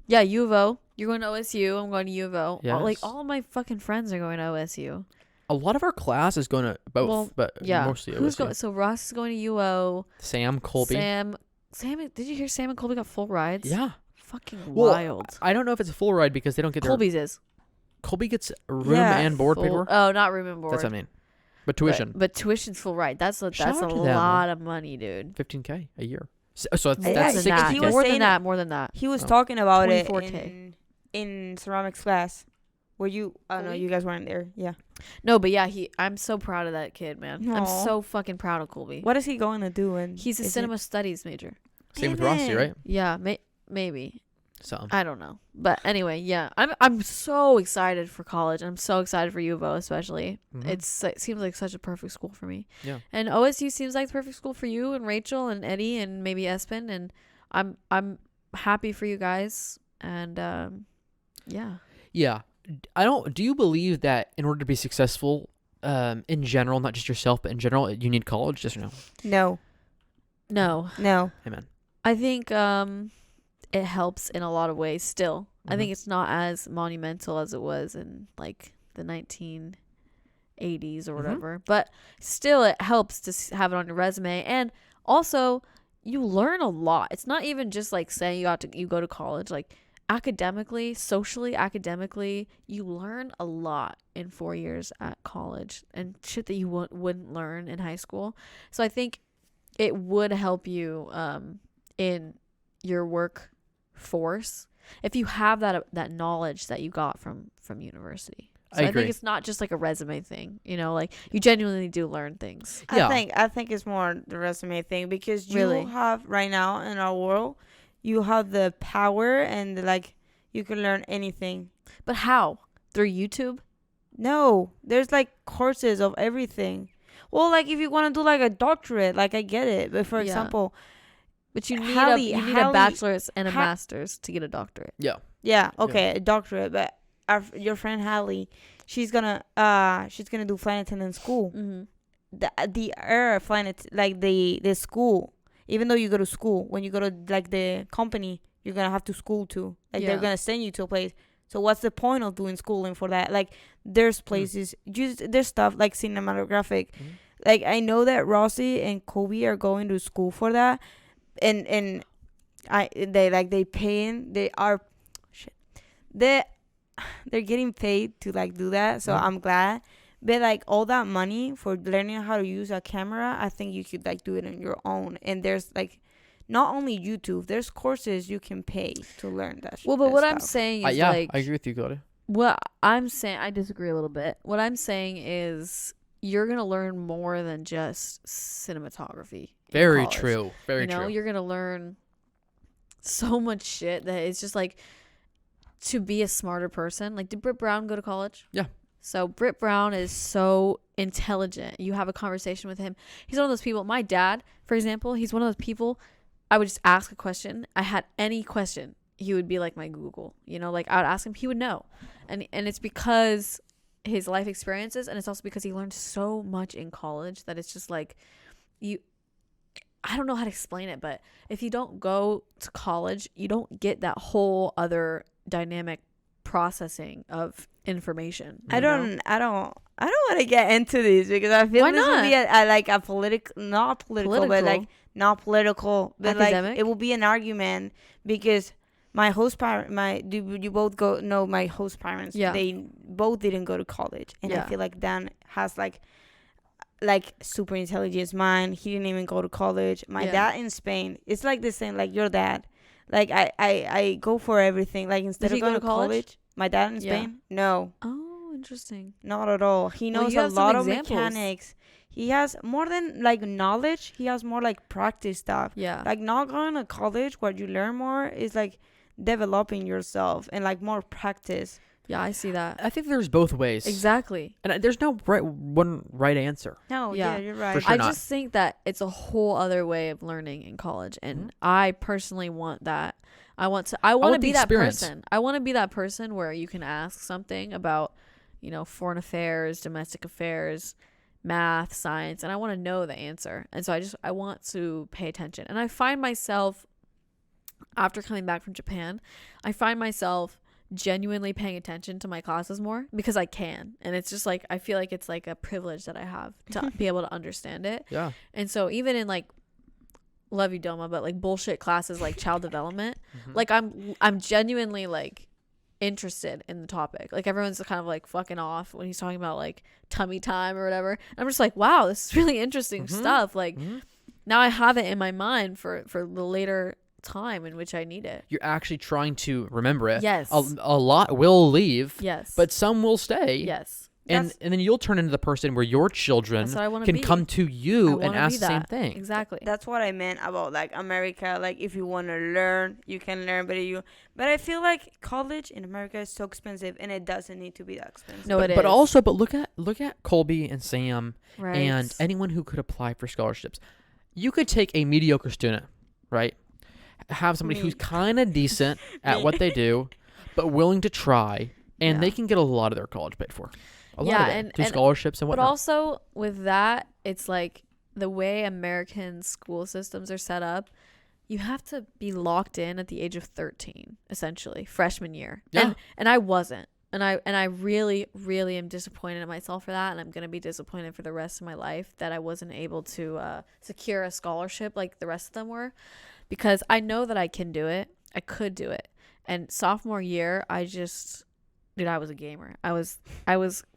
yeah, U of O. You're going to OSU. I'm going to U of O. Yes. All of my fucking friends are going to OSU. A lot of our class is going to both, but mostly Who's OSU. going? So Ross is going to UO. Sam, Colby. Sam. Did you hear Sam and Colby got full rides? Yeah. Fucking Well, wild. I don't know if it's a full ride because they don't get Colby's is. Colby gets room and board paid for. Oh, not room and board. That's what I mean. But tuition. But tuition's full ride. That's a lot of money, dude. $15K a year. So that's That's $60K. More than that. He was talking about it 24K. in ceramics class. Were you? Oh no, you guys weren't there. Yeah. No, but yeah, I'm so proud of that kid, man. Aww. I'm so fucking proud of Colby. What is he going to do? And he's a cinema studies major. Same with Rossi, right? Yeah, maybe. So I don't know, but anyway, yeah, I'm so excited for college. I'm so excited for U of O, especially. It seems like such a perfect school for me. Yeah. And OSU seems like the perfect school for you and Rachel and Eddie and maybe Espen, and I'm happy for you guys. And yeah. Yeah. Do you believe that in order to be successful, in general, not just yourself, but in general, you need college? Yes or no? No. Amen. I think it helps in a lot of ways still. I think it's not as monumental as it was in like the 1980s or whatever, but still it helps to have it on your resume. And also you learn a lot. It's not even just like saying you go to college. Like academically, socially, you learn a lot in 4 years at college and shit that you wouldn't learn in high school. So I think it would help you in your workforce if you have that knowledge that you got from university. So I think it's not just like a resume thing, like you genuinely do learn things. Yeah. I think it's more the resume thing, because you have right now in our world, you have the power and you can learn anything. But how? Through YouTube? No, there's like courses of everything. Well, like if you want to do like a doctorate, like I get it, but for example, but you need a bachelor's and a master's to get a doctorate. Yeah. Yeah. Okay, a doctorate, but your friend Hallie, she's gonna do flight attendant school. The flight like the school. Even though you go to school, when you go to like the company, you're gonna have to school too. Like they're gonna send you to a place. So what's the point of doing schooling for that? Like there's places, there's stuff like cinematographic. Like I know that Rossi and Kobe are going to school for that, and they're getting paid to like do that. So I'm glad. But like all that money for learning how to use a camera, I think you could like do it on your own. And there's like not only YouTube, there's courses you can pay to learn that. Well, but what I'm saying is I agree with you, Claudia. What I'm saying, I disagree a little bit. What I'm saying is you're gonna learn more than just cinematography. Very true. Very true. You're gonna learn so much shit that it's just like to be a smarter person. Like, did Britt Brown go to college? Yeah. So Britt Brown is so intelligent. You have a conversation with him. He's one of those people. My dad, for example, he's one of those people. I would just ask a question. I had any question, he would be like my Google. Like I would ask him, he would know. And it's because his life experiences, and it's also because he learned so much in college that it's just like I don't know how to explain it, but if you don't go to college, you don't get that whole other dynamic processing of information. I don't want to get into this because I feel this will be a political, not political, but like not political, but academic? Like it will be an argument because my host parent, you both know my host parents. Yeah. They both didn't go to college, and I Yeah. feel like Dan has like super intelligent mind. He didn't even go to college. My dad in Spain, it's like the same, like your dad. Like I go for everything. Like instead Did of he going go to to college? college, my dad in Yeah. Spain, no, Oh, interesting. not at all. He Well, knows you a have some lot of examples. mechanics. He has more than like knowledge. He has more like practice stuff. Yeah. Like not going to college where you learn more is like developing yourself and like more practice. Yeah, I see that. I think there's both ways. Exactly. And there's no one right answer. No, Yeah. yeah, you're right. For sure I not. just think that it's a whole other way of learning in college, and Mhm. I personally want that. I want to want be the that experience. person. I want to be that person where you can ask something about, foreign affairs, domestic affairs, math, science, and I want to know the answer. And so I want to pay attention. And I find myself, after coming back from Japan, I find myself genuinely paying attention to my classes more because I can. And it's just like, I feel like it's like a privilege that I have to be able to understand it. Yeah. And so even in like, love you Doma, but like bullshit classes like child development, Mhm. like I'm genuinely like interested in the topic. Like everyone's kind of like fucking off when he's talking about like tummy time or whatever. And I'm just like, wow, this is really interesting Mhm. stuff. Like Mhm. now I have it in my mind for the later time in which I need it. You're actually trying to remember it. Yes. A lot will leave. Yes. But some will stay. yes. And That's- then you'll turn into the person where your children That's what I want to can be. come to I you and wanna ask be the same that. thing. Exactly. That's what I meant about like America. Like if you want to learn, you can learn, but I feel like college in America is so expensive, and it doesn't need to be that expensive. No, it is. But also, look at Colby and Sam right. and anyone who could apply for scholarships. You could take a mediocre student, right? Have somebody Me. who's kind of decent at Me. what they do, but willing to try, and Yeah. they can get a lot of their college paid for. A lot Yeah, of it, and- through scholarships and But whatnot. also with that, it's like the way American school systems are set up, you have to be locked in at the age of 13, essentially, freshman year. Yeah. And I wasn't. And I really, really am disappointed in myself for that. And I'm going to be disappointed for the rest of my life that I wasn't able to secure a scholarship like the rest of them were. Because I know that I can do it. I could do it. And sophomore year, dude, I was a gamer. I was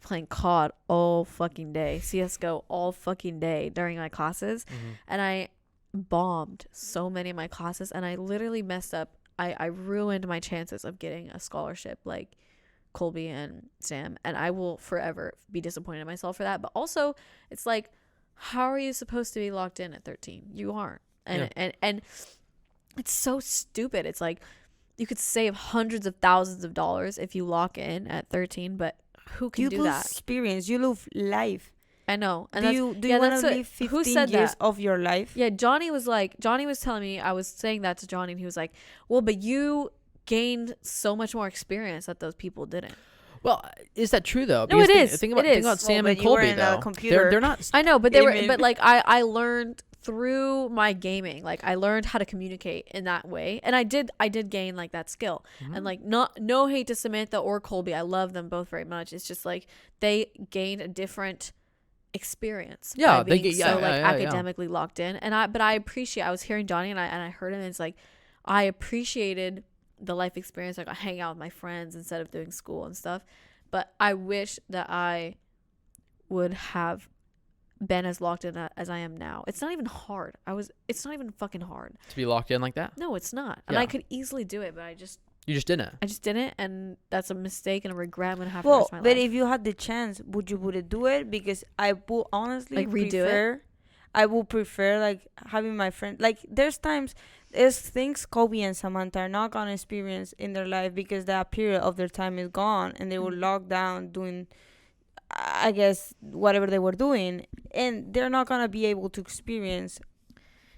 playing COD all fucking day, CS:GO all fucking day during my classes, and I bombed so many of my classes, and I literally messed up. I ruined my chances of getting a scholarship like Colby and Sam, and I will forever be disappointed in myself for that. But also, it's like, how are you supposed to be locked in at 13? You aren't, and it's so stupid. It's like, you could save hundreds of thousands of dollars if you lock in at 13, but who can You do lose that? experience. You lose life. I know. And Do you want to live 15 years of your life? Yeah, Johnny was telling me, I was saying that to Johnny, and he was like, well, but you gained so much more experience that those people didn't. Well, is that true though? No, it Because is. Think It about is. Sam Well, and but you were Colby in a though. computer. They're not. I know, but Gaming. I learned through my gaming. Like I learned how to communicate in that way, and I did gain like that skill. And like no hate to Samantha or Colby, I love them both very much. It's just like they gained a different experience. Yeah, by being they so like yeah. academically locked in. And I appreciate. I was hearing Johnny and I heard him. And it's like I appreciated the life experience. Like I hang out with my friends instead of doing school and stuff. But I wish that I would have been as locked in as I am now. It's not even hard. It's not even fucking hard. To be locked in like that. No, it's not. And Yeah. I could easily do it, but You just didn't. I just didn't, and that's a mistake and a regret I'm gonna have for the Well, rest of my but life. if you had the chance, would you do it? Because I will honestly Like, redo it? prefer. I will prefer like having my friend. Like there's things Kobe and Samantha are not gonna experience in their life because that period of their time is gone, and they were Mhm. locked down doing, I guess, whatever they were doing, and they're not gonna be able to experience.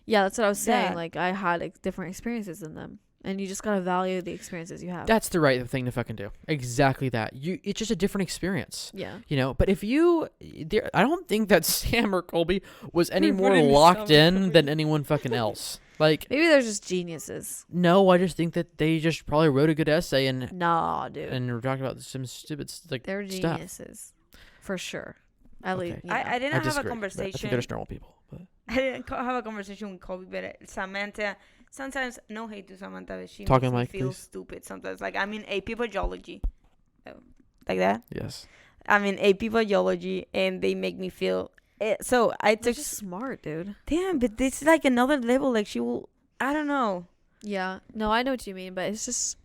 Yeah, that's what I was saying. that. Like I had different experiences than them, and you just gotta value the experiences you have. That's the right thing to fucking do. Exactly that. It's just a different experience. Yeah. But if I don't think that Sam or Colby was any We're more putting this locked on in than anyone fucking else. Like, Maybe they're just geniuses. no, I just think that they just probably wrote a good essay and Nah, dude. were talking about some stupid They're stuff. geniuses, for sure. At Okay. least, I didn't I have disagree, a but I think conversation. they're just normal people. But. I didn't have a conversation with Kobe, but Samantha sometimes, no hate to Samantha, but she Talking makes mic, me feel please. stupid sometimes. Like, I'm in AP Geology. Like that? Yes. I'm in AP Geology, and they make me feel... So, I They're took... just smart, dude. Damn, but this is like another level. Like, she will... I don't know. Yeah. No, I know what you mean, but it's just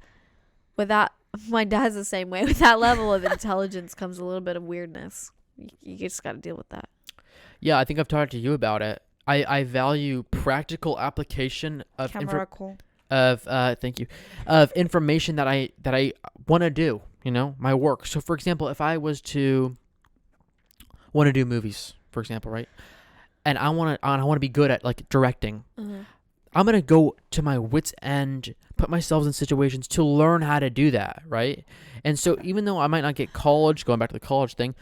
with that. My dad's the same way. With that level of intelligence comes a little bit of weirdness. You just got to deal with that. Yeah, I think I've talked to you about it. I value practical application of Camera cool. thank you, of information that I want to do, my work. So for example, if I was to want to do movies, for example, right? And I want to be good at like directing. I'm going to go to my wit's end, put myself in situations to learn how to do that, right? And so even though I might not get college, going back to the college thing,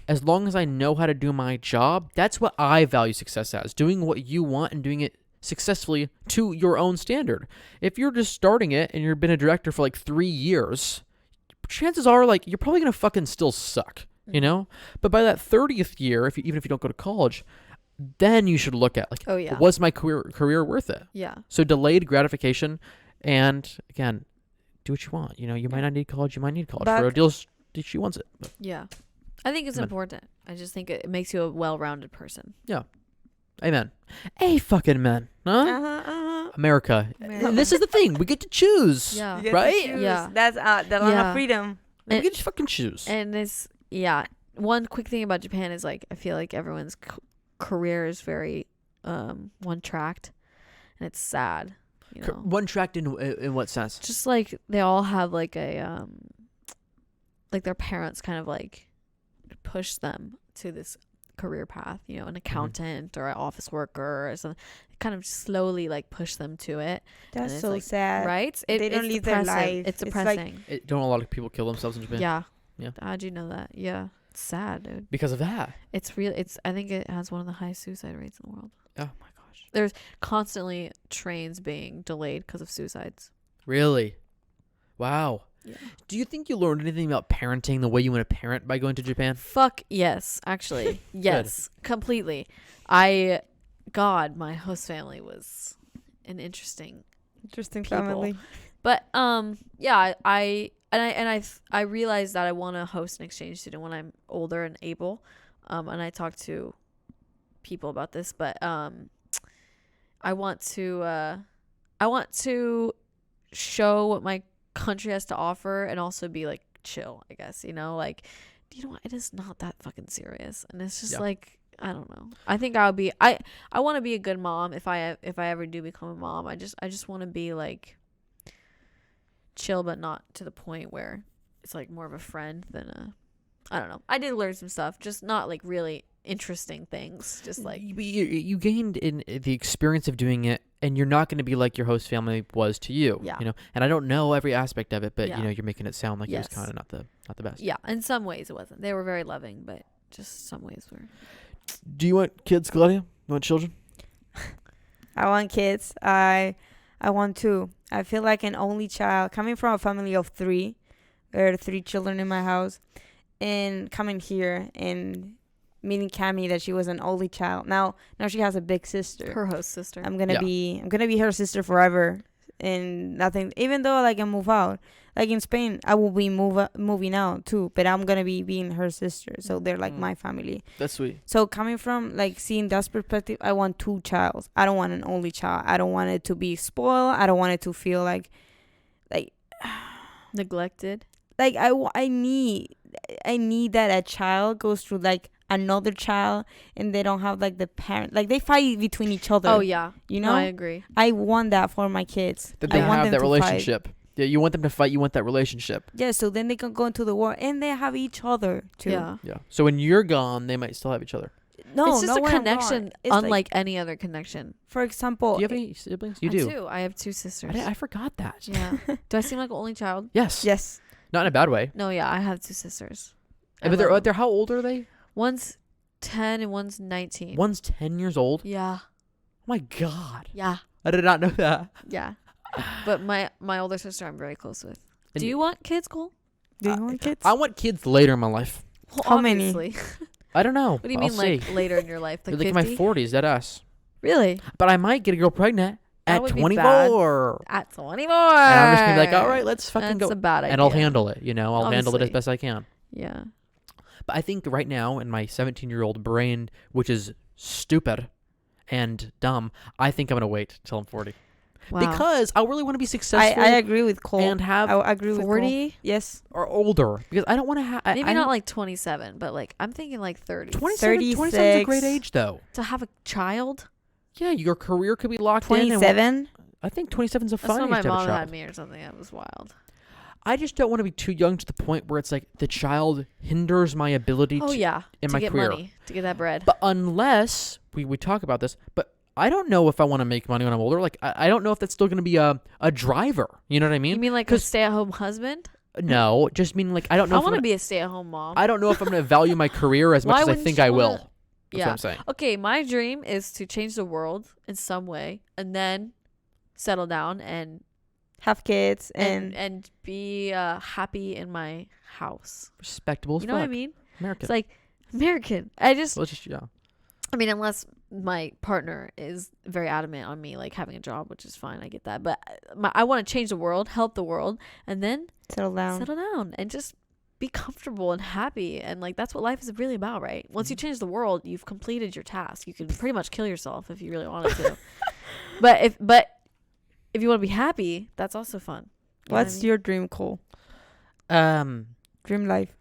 as long as I know how to do my job, that's what I value success as, doing what you want and doing it successfully to your own standard. If you're just starting it and you've been a director for like 3 years, chances are like you're probably going to fucking still suck, But by that 30th year, even if you don't go to college, then you should look at like, Oh, yeah. was my career worth it? Yeah. So delayed gratification, and again, do what you want. You might not need college. You might need college. For Odile's, she wants it. But. Yeah. I think it's Amen. important. I just think it makes you a well-rounded person. Amen. Hey, fucking men. Huh? America. And this is the thing. We get to choose. Yeah. You get to Right? choose. Yeah. That's the line Yeah. of freedom. We get to fucking choose. And this, one quick thing about Japan is like, I feel like everyone's career is very one-tracked, and it's sad. One tracked in what sense? Just like they all have like a like their parents kind of like push them to this career path, an accountant or an office worker or something. Kind of slowly like push them to it. That's it's so like, sad. Right? They don't live their life. It's It's depressing. Don't a lot of people kill themselves in Japan? Yeah. How'd you know that? Yeah. It's sad, dude. Because of that. It's real. I think it has one of the highest suicide rates in the world. Oh my gosh. There's constantly trains being delayed because of suicides. Really? Wow. Yeah. Do you think you learned anything about parenting the way you want to parent by going to Japan? Fuck yes, actually. Yes, completely. My host family was an interesting family. But I realized that I want to host an exchange student when I'm older and able. And I talk to people about this, but I want to show what my country has to offer and also be like chill, I guess, like, it is not that fucking serious, and it's just like, I don't know. I think I want to be a good mom if I ever do become a mom. I just want to be like chill, but not to the point where it's like more of a friend than I don't know. I did learn some stuff, just not like really interesting things, just like you gained in the experience of doing it, and you're not going to be like your host family was to you. And I don't know every aspect of it, but you're making it sound like it was kind of not the best. In some ways it wasn't. They were very loving, but just some ways were. Do you want kids, Claudia? You want children? I want kids. I want two. I feel like an only child, coming from a family of 3. There are 3 children in my house, and coming here and meeting Cami, that she was an only child. Now she has a big sister. Her host sister. I'm gonna be her sister forever, and nothing. Even though like I move out, like in Spain, I will be moving out too, but I'm gonna be being her sister. So they're like my family. That's sweet. So coming from like seeing that perspective, I want 2 childs. I don't want an only child. I don't want it to be spoiled. I don't want it to feel like neglected. Like I need that a child goes through like another child, and they don't have like the parent, like they fight between each other. Oh yeah, No, I agree. I want that for my kids. That they I want have them that to relationship. fight. Yeah, you want them to fight. You want that relationship. Yeah, so then they can go into the war, and they have each other too. Yeah. So when you're gone, they might still have each other. No, it's just no, a connection unlike like, any other connection. for example, Do you have any siblings? You I do. I have 2 sisters. I forgot that. Yeah. Do I seem like an only child? Yes. yes. Not in a bad way. No, yeah, I have 2 sisters. I But love them. they're how old are they? One's 10 and one's 19. One's 10 years old. Yeah. Oh my God. Yeah. I did not know that. Yeah. But my older sister I'm very close with. And Do you want kids, Cole? Do you want kids? I want kids later in my life. Well, How many? obviously. I don't know. What do you I'll mean, like see. later in your life? Like Like in 50? my 40s, dead ass. Really? But I might get a girl pregnant. That at would be bad. 24. At 24. And I'm just gonna be like, all right, let's fucking That's go. a bad idea. And I'll handle it. I'll handle it as Obviously. best I can. Yeah. But I think right now in my 17-year-old brain, which is stupid and dumb, I think I'm gonna wait till I'm 40 Wow. because I really want to be successful. I agree with Cole. and have I agree with Cole. 40? Yes. or older because I don't want to have. Maybe not like 27, but like I'm thinking like 30. 27. 27 is a great 36. age though. To have a child? Yeah, your career could be locked in. 27. I think 27 is a That's fun when age my to have a mom child. had me or something. That was wild. I just don't want to be too young to the point where it's like the child hinders my ability Oh to, yeah. in to my get career. money. To get that bread. But unless we talk about this, but I don't know if I want to make money when I'm older. Like I don't know if that's still going to be a driver. You know what I mean? You mean like a stay-at-home husband? No, just meaning like I don't know. I if want to I'm be a stay-at-home mom. I don't know if I'm going to value my career as much Why as I wouldn't think you I will. wanna- That's yeah. what I'm saying. Okay, my dream is to change the world in some way and then settle down and Have kids and and be happy in my house. Respectable as You know what I fuck. mean? American. It's like American. I just Let's just I mean, unless my partner is very adamant on me like having a job, which is fine. I get that. But I want to change the world, help the world, and then settle down. settle down and just be comfortable and happy. And like that's what life is really about, right? Once you change the world, you've completed your task. You can pretty much kill yourself if you really wanted to. but if you want to be happy, that's also fun. You know what What's I mean? your dream, Cole? Dream life.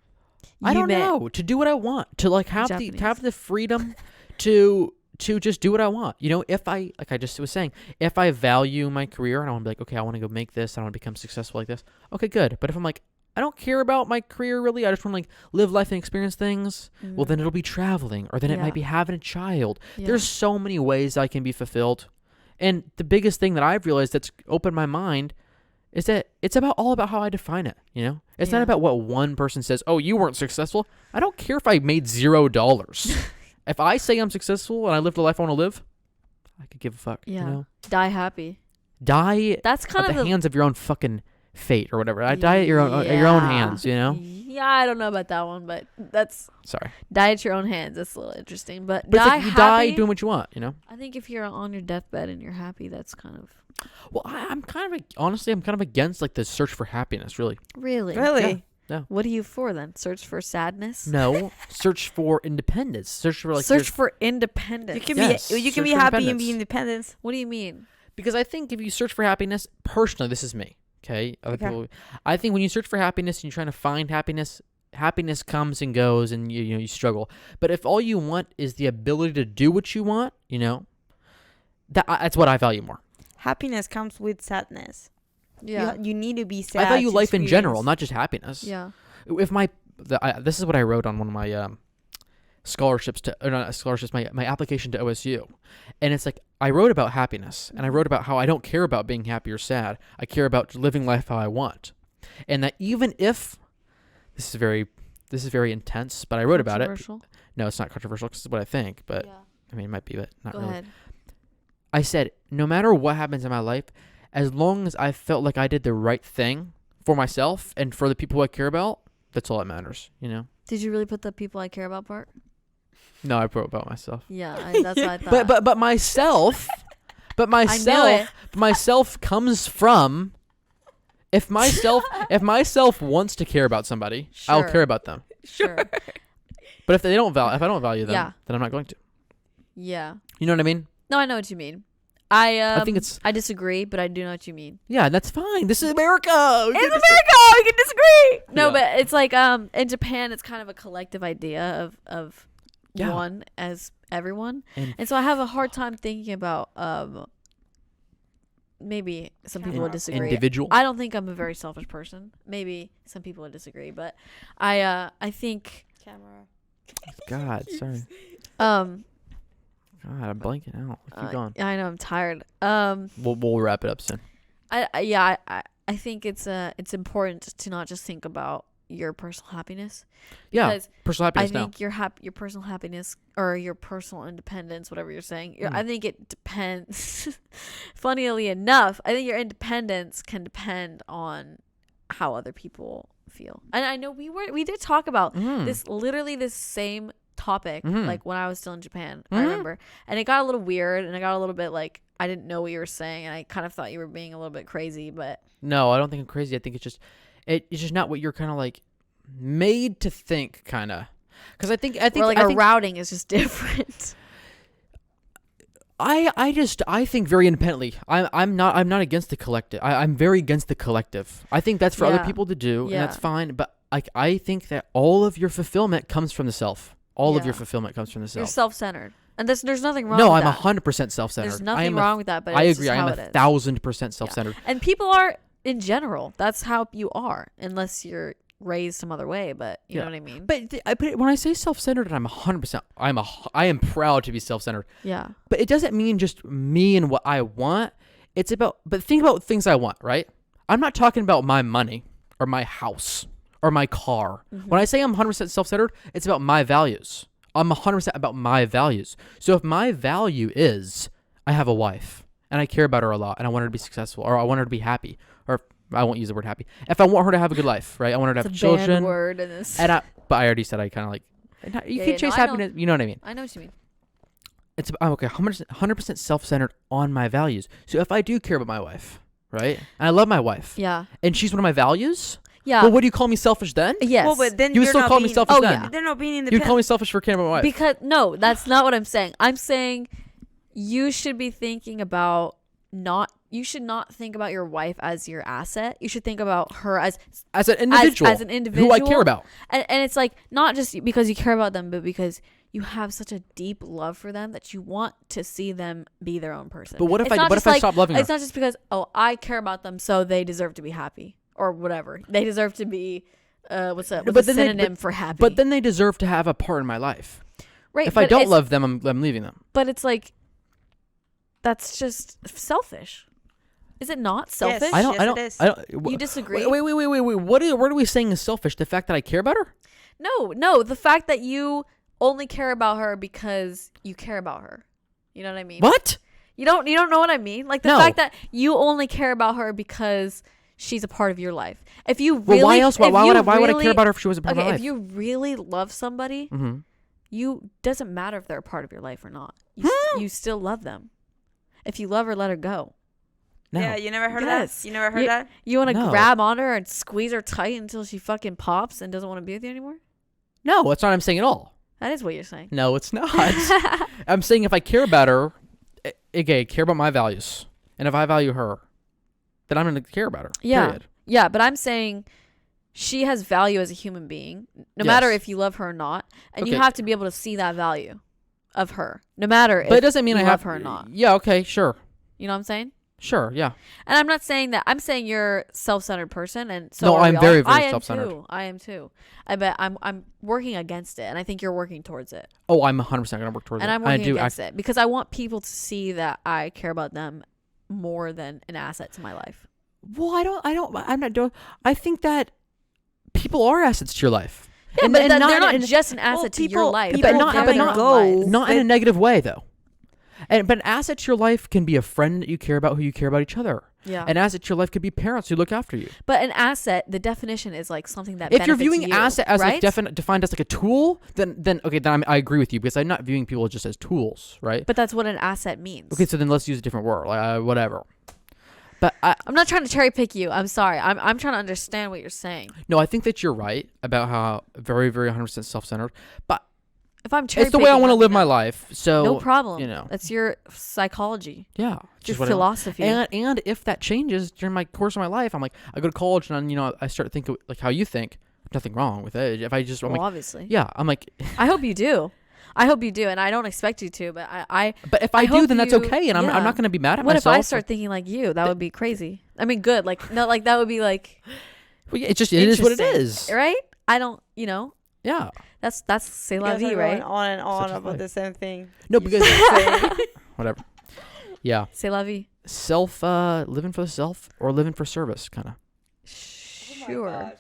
I don't You met- know. To do what I want. To like have Japanese. the freedom to just do what I want. If I like I just was saying, if I value my career and I want to be like, okay, I want to go make this, I want to become successful like this. Okay, good. But if I'm like, I don't care about my career really, I just want to like live life and experience things, well then it'll be traveling, or then it Yeah. might be having a child. Yeah. There's so many ways I can be fulfilled. And the biggest thing that I've realized that's opened my mind is that it's all about how I define it, It's Yeah. not about what one person says, oh, you weren't successful. I don't care if I made $0. If I say I'm successful and I live the life I want to live, I could give a fuck, Yeah. Die happy. Die That's kind at of the hands of your own fucking fate or whatever. I die at your own hands, Yeah, I don't know about that one, but that's Sorry. die at your own hands. That's a little interesting. But But it's die like you happy. die doing what you want, I think if you're on your deathbed and you're happy, that's kind of Well, I'm kind of, honestly, I'm kind of against like the search for happiness, really. really. Really? What are you for then? Search for sadness? No, search for independence. Search for like Search for independence. You can Yes, be search happy for and independence. be independent. What do you mean? Because I think if you search for happiness, personally, this is me, okay? Other Okay. people, I think when you search for happiness and you're trying to find happiness, happiness comes and goes and you struggle. But if all you want is the ability to do what you want, that's what I value more. Happiness comes with sadness. Yeah. You need to be sad. I value to life in general, experience. not just happiness. Yeah. If this is what I wrote on one of my scholarships my application to OSU, and it's like I wrote about happiness and I wrote about how I don't care about being happy or sad. I care about living life how I want, and that even if this is very intense, but I wrote about it. Controversial? No, it's not controversial because it's what I think, but Yeah. I mean it might be, but not Go really. ahead. I said no matter what happens in my life, as long as I felt like I did the right thing for myself and for the people who I care about, that's all that matters, Did you really put the people I care about part? No, I wrote about myself. Yeah, that's what I thought. But myself, myself comes from if myself wants to care about somebody, I'll Sure. care about them. Sure. But if I don't value them, Yeah. then I'm not going to. Yeah. You know what I mean? No, I know what you mean. I think it's I disagree, but I do know what you mean. yeah, that's fine. This is America. It's America. We can disagree. No, Yeah. but it's like in Japan, it's kind of a collective idea of Yeah. one as everyone, And- and so I have a hard time thinking about maybe some people would disagree. Individual. I don't think I'm a very selfish person. Maybe some people would disagree, but I think Camera. God, sorry. um God, I'm blanking out. Keep going. I know I'm tired. We'll wrap it up soon. I think it's important to not just think about your personal happiness. Yeah, Because personal I happiness now. think your personal happiness or your personal independence, whatever you're saying, Mm. I think it depends. Funnily enough, I think your independence can depend on how other people feel. And I know we did talk about Mm. this same topic Mhm. like when I was still in Japan. I Mhm. remember, and it got a little weird, and I got a little bit like I didn't know what you were saying, and I kind of thought you were being a little bit crazy, but No, I don't think I'm crazy. I think it's just not what you're kind of like made to think, kind of. Because I think or like I our think, routing is just different. I think very independently. I'm not against the collective. I'm very against the collective. I think that's for other Yeah. people to do, and that's Yeah. fine. But like I think that all of your fulfillment comes from the self. All of your Yeah. fulfillment comes from the You're self. self-centered, and there's nothing wrong. No, with I'm that. 100% self-centered. There's I nothing am wrong with that, but I it's agree. just I am how a it is. 1,000% self-centered. And people are in general. That's how you are, unless you're raised some other way. But you know what I mean. But when I say self-centered, and I'm 100%. I am proud to be self-centered. Yeah. But it doesn't mean just me and what I want. It's about. But think about things I want, right? I'm not talking about my money or my house or my car. Mm-hmm. When I say I'm 100% self-centered, it's about my values. I'm 100% about my values. So if my value is I have a wife and I care about her a lot and I want her to be successful or I want her to be happy or I won't use the word happy. If I want her to have a good life, right? I want her to It's have a children. banned word in this. But I already said I kind of like you Yeah, can yeah, chase no, I know. happiness. You know what I mean? I know what you mean. I'm okay. 100% self-centered on my values. So if I do care about my wife, right? And I love my wife. Yeah. And she's one of my values. Yeah. Well, what do you call me selfish then? Yes. Well, but then You would you're still not call me being, selfish Oh, then. yeah. They're not being You would independent. call me selfish for caring about my wife. Because no, that's not what I'm saying. I'm saying you should be thinking about you should not think about your wife as your asset. You should think about her as an individual. as an individual who I care about. And it's like not just because you care about them, but because you have such a deep love for them that you want to see them be their own person. But what if It's not just I stop loving her? It's not just because I care about them, so they deserve to be happy or whatever. They deserve to be what's a synonym for happy? But then they deserve to have a part in my life. right? If I but don't it's- love them, I'm leaving them. but it's like that's just selfish. Is it not selfish? Yes. I don't. it is. I don't. You disagree? Wait. What are we saying is selfish? The fact that I care about her? No. The fact that you only care about her because you care about her. You know what I mean? What? You don't know what I mean? Like the No. fact that you only care about her because she's a part of your life. If you really, Well, why else? Why would I care about her if she was a part Okay, of my if life? you really love somebody, Mm-hmm. you doesn't matter if they're a part of your life or not. You still love them. If you love her, let her go. No. Yeah, you never heard Yes. that? You never heard that? You want to No. grab on her and squeeze her tight until she fucking pops and doesn't want to be with you anymore? No, that's not what I'm saying at all. That is what you're saying. No, it's not. I'm saying if I care about her, care about my values, and if I value her, then I'm going to care about her. Yeah. Period. Yeah, but I'm saying she has value as a human being, no Yes. matter if you love her or not. And you Okay. have to be able to see that value of her, no matter But if it doesn't mean you I love have her or not. Yeah. Okay. Sure. You know what I'm saying? Sure. Yeah. And I'm not saying that. I'm saying you're a self-centered person, and so No, are I'm we all. very, very I am self-centered. too. I am too. Bet I'm working against it, and I think you're working towards it. Oh, I'm 100% going to work towards And it. I'm I working do against it because I want people to see that I care about them more than an asset to my life. Well, I'm not doing. I think that people are assets to your life. Yeah, And- but and they're not in- just an asset to your people- life. people They're not- their but own not- lives. Not in a negative way, though. But an asset to your life can be a friend that you care about, who you care about each other. Yeah. An asset to your life could be parents who look after you. But an asset, the definition is like something that If you're benefits viewing you, asset as right? like defined as like a tool, then I agree with you because I'm not viewing people just as tools, right? But that's what an asset means. Okay, so then let's use a different word, like whatever. But I'm not trying to cherry pick you. I'm sorry. I'm trying to understand what you're saying. no, I think that you're right about how very, very 100% self-centered. But If I'm cherry it's the way I want to let me live my know. life. So No problem. You know, That's your psychology, yeah, your just what I want. philosophy. And if that changes during my course of my life, I'm like, I go to college and I start thinking like how you think. Nothing wrong with it. If I just, I'm well, like, obviously. yeah, I'm like, I hope you do. And I don't expect you to, but I but if I do, hope then that's you- okay, and I'm yeah. not going to be mad at what myself. if I start thinking like you? That would be crazy. I mean, good. Like no, like that would be like Well, yeah, it is what it interesting, is. right? I don't. Yeah. That's c'est You la guys are vie, going right? on and on Such a about life. the same thing. No, You because keep saying. whatever. Yeah. C'est la vie. Living for the self or living for service, kind of. Sure.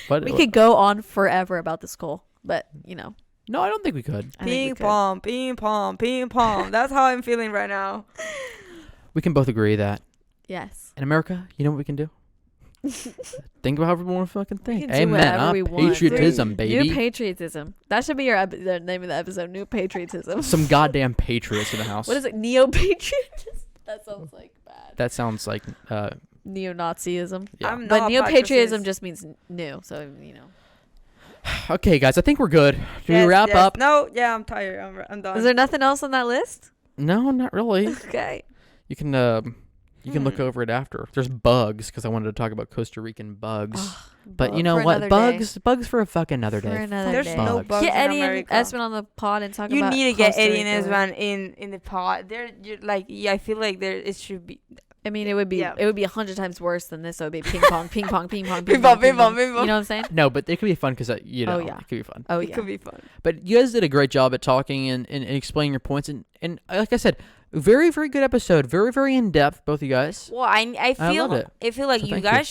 But We could go on forever about this goal, but no, I don't think we could. I think we Ping could. pong, ping pong, ping pong. That's how I'm feeling right now. We can both agree that Yes. in America, you know what we can do? Think about however you want to fucking think. can do Amen. whatever we want. Patriotism, baby. New patriotism. That should be the name of the episode. New patriotism. Some goddamn patriots in the house. What is it? Neo-patriotism? That sounds like bad. That sounds like Neo-Nazism. yeah. I'm But not neo-patriotism patriotism. just means new. So, Okay, guys, I think we're good. Should we Yes, wrap yes. up? No, yeah, I'm tired. I'm done. Is there nothing else on that list? No, not really. Okay. You can look over it after. There's bugs because I wanted to talk about Costa Rican bugs. But you know For what? another Bugs for a fucking another For day. another There's day. no Bugs. bugs Get in Eddie and America. Espen on the pod and talk You about need to get Costa Eddie and Rica. Esvan in the pod. You're like, yeah, I feel like there it should be. I mean, it would be Yeah. 100 times worse than this. So it'd be ping pong, ping pong, ping pong, Ping pong, ping pong, ping pong. You know what I'm saying? No, but it could be fun because Oh, yeah. it could be fun. Oh It yeah. could be fun. But you guys did a great job at talking and explaining your points and like I said, very very good episode, very very in depth, both of you guys. Well, I feel love it. I feel like So you thank guys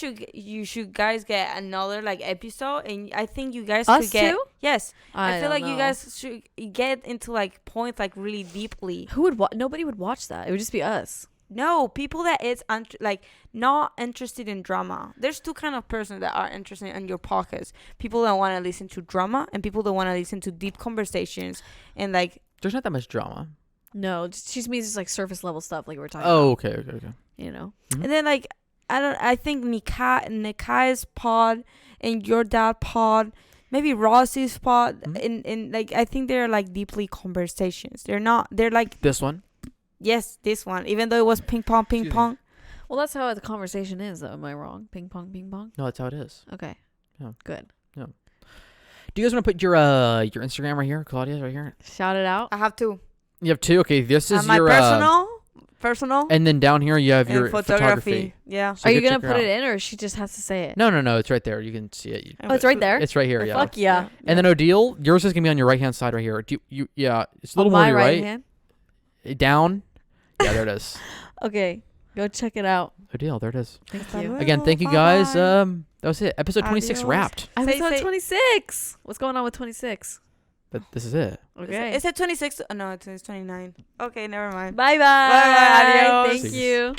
should guys get another like episode, and I think you guys Us could get too? yes. I feel don't like you know. guys should get into like points like really deeply. Who would nobody would watch that. It would just be us. No, people that is like not interested in drama. There's two kind of persons that are interested in your podcast. People that want to listen to drama and people that want to listen to deep conversations and like. There's not that much drama. No, she just means just like surface level stuff like we're talking Oh, about. okay. You know. Mhm. And then like I think Nikai's pod and your dad pod, maybe Rossi's pod, Mhm. and like I think they're like deeply conversations. They're like This one. yes, this one, even though it was ping pong, Excuse me. Well, that's how the conversation is, though. Am I wrong? Ping pong, ping pong. No, that's how it is. Okay. Yeah. Good. Do you guys want to put your Instagram right here, Claudia's right here? Shout it out. I have two. You have two. Okay, this is My your personal, and then down here you have and your photography. Yeah. So Are you go gonna check her put out. it in, or she just has to say it? No, it's right there. You can see it. Oh, it's right there. It's right here. Yeah. Fuck yeah. And then Odile, yours is gonna be on your right hand side right here. Do you? Yeah, it's a little On more my to your right. hand. Down. Yeah, there it is. Okay, go check it out. Odile, there it is. Thank Hasta you. luego. Again, thank you guys. Bye-bye. That was it. Episode 26 Adios. wrapped. Episode say- 26. What's going on with 26? But this is it. Okay. Is it 26? Oh, no, it's 29. Okay, never mind. Bye bye. Bye-bye. Adios. Thank you.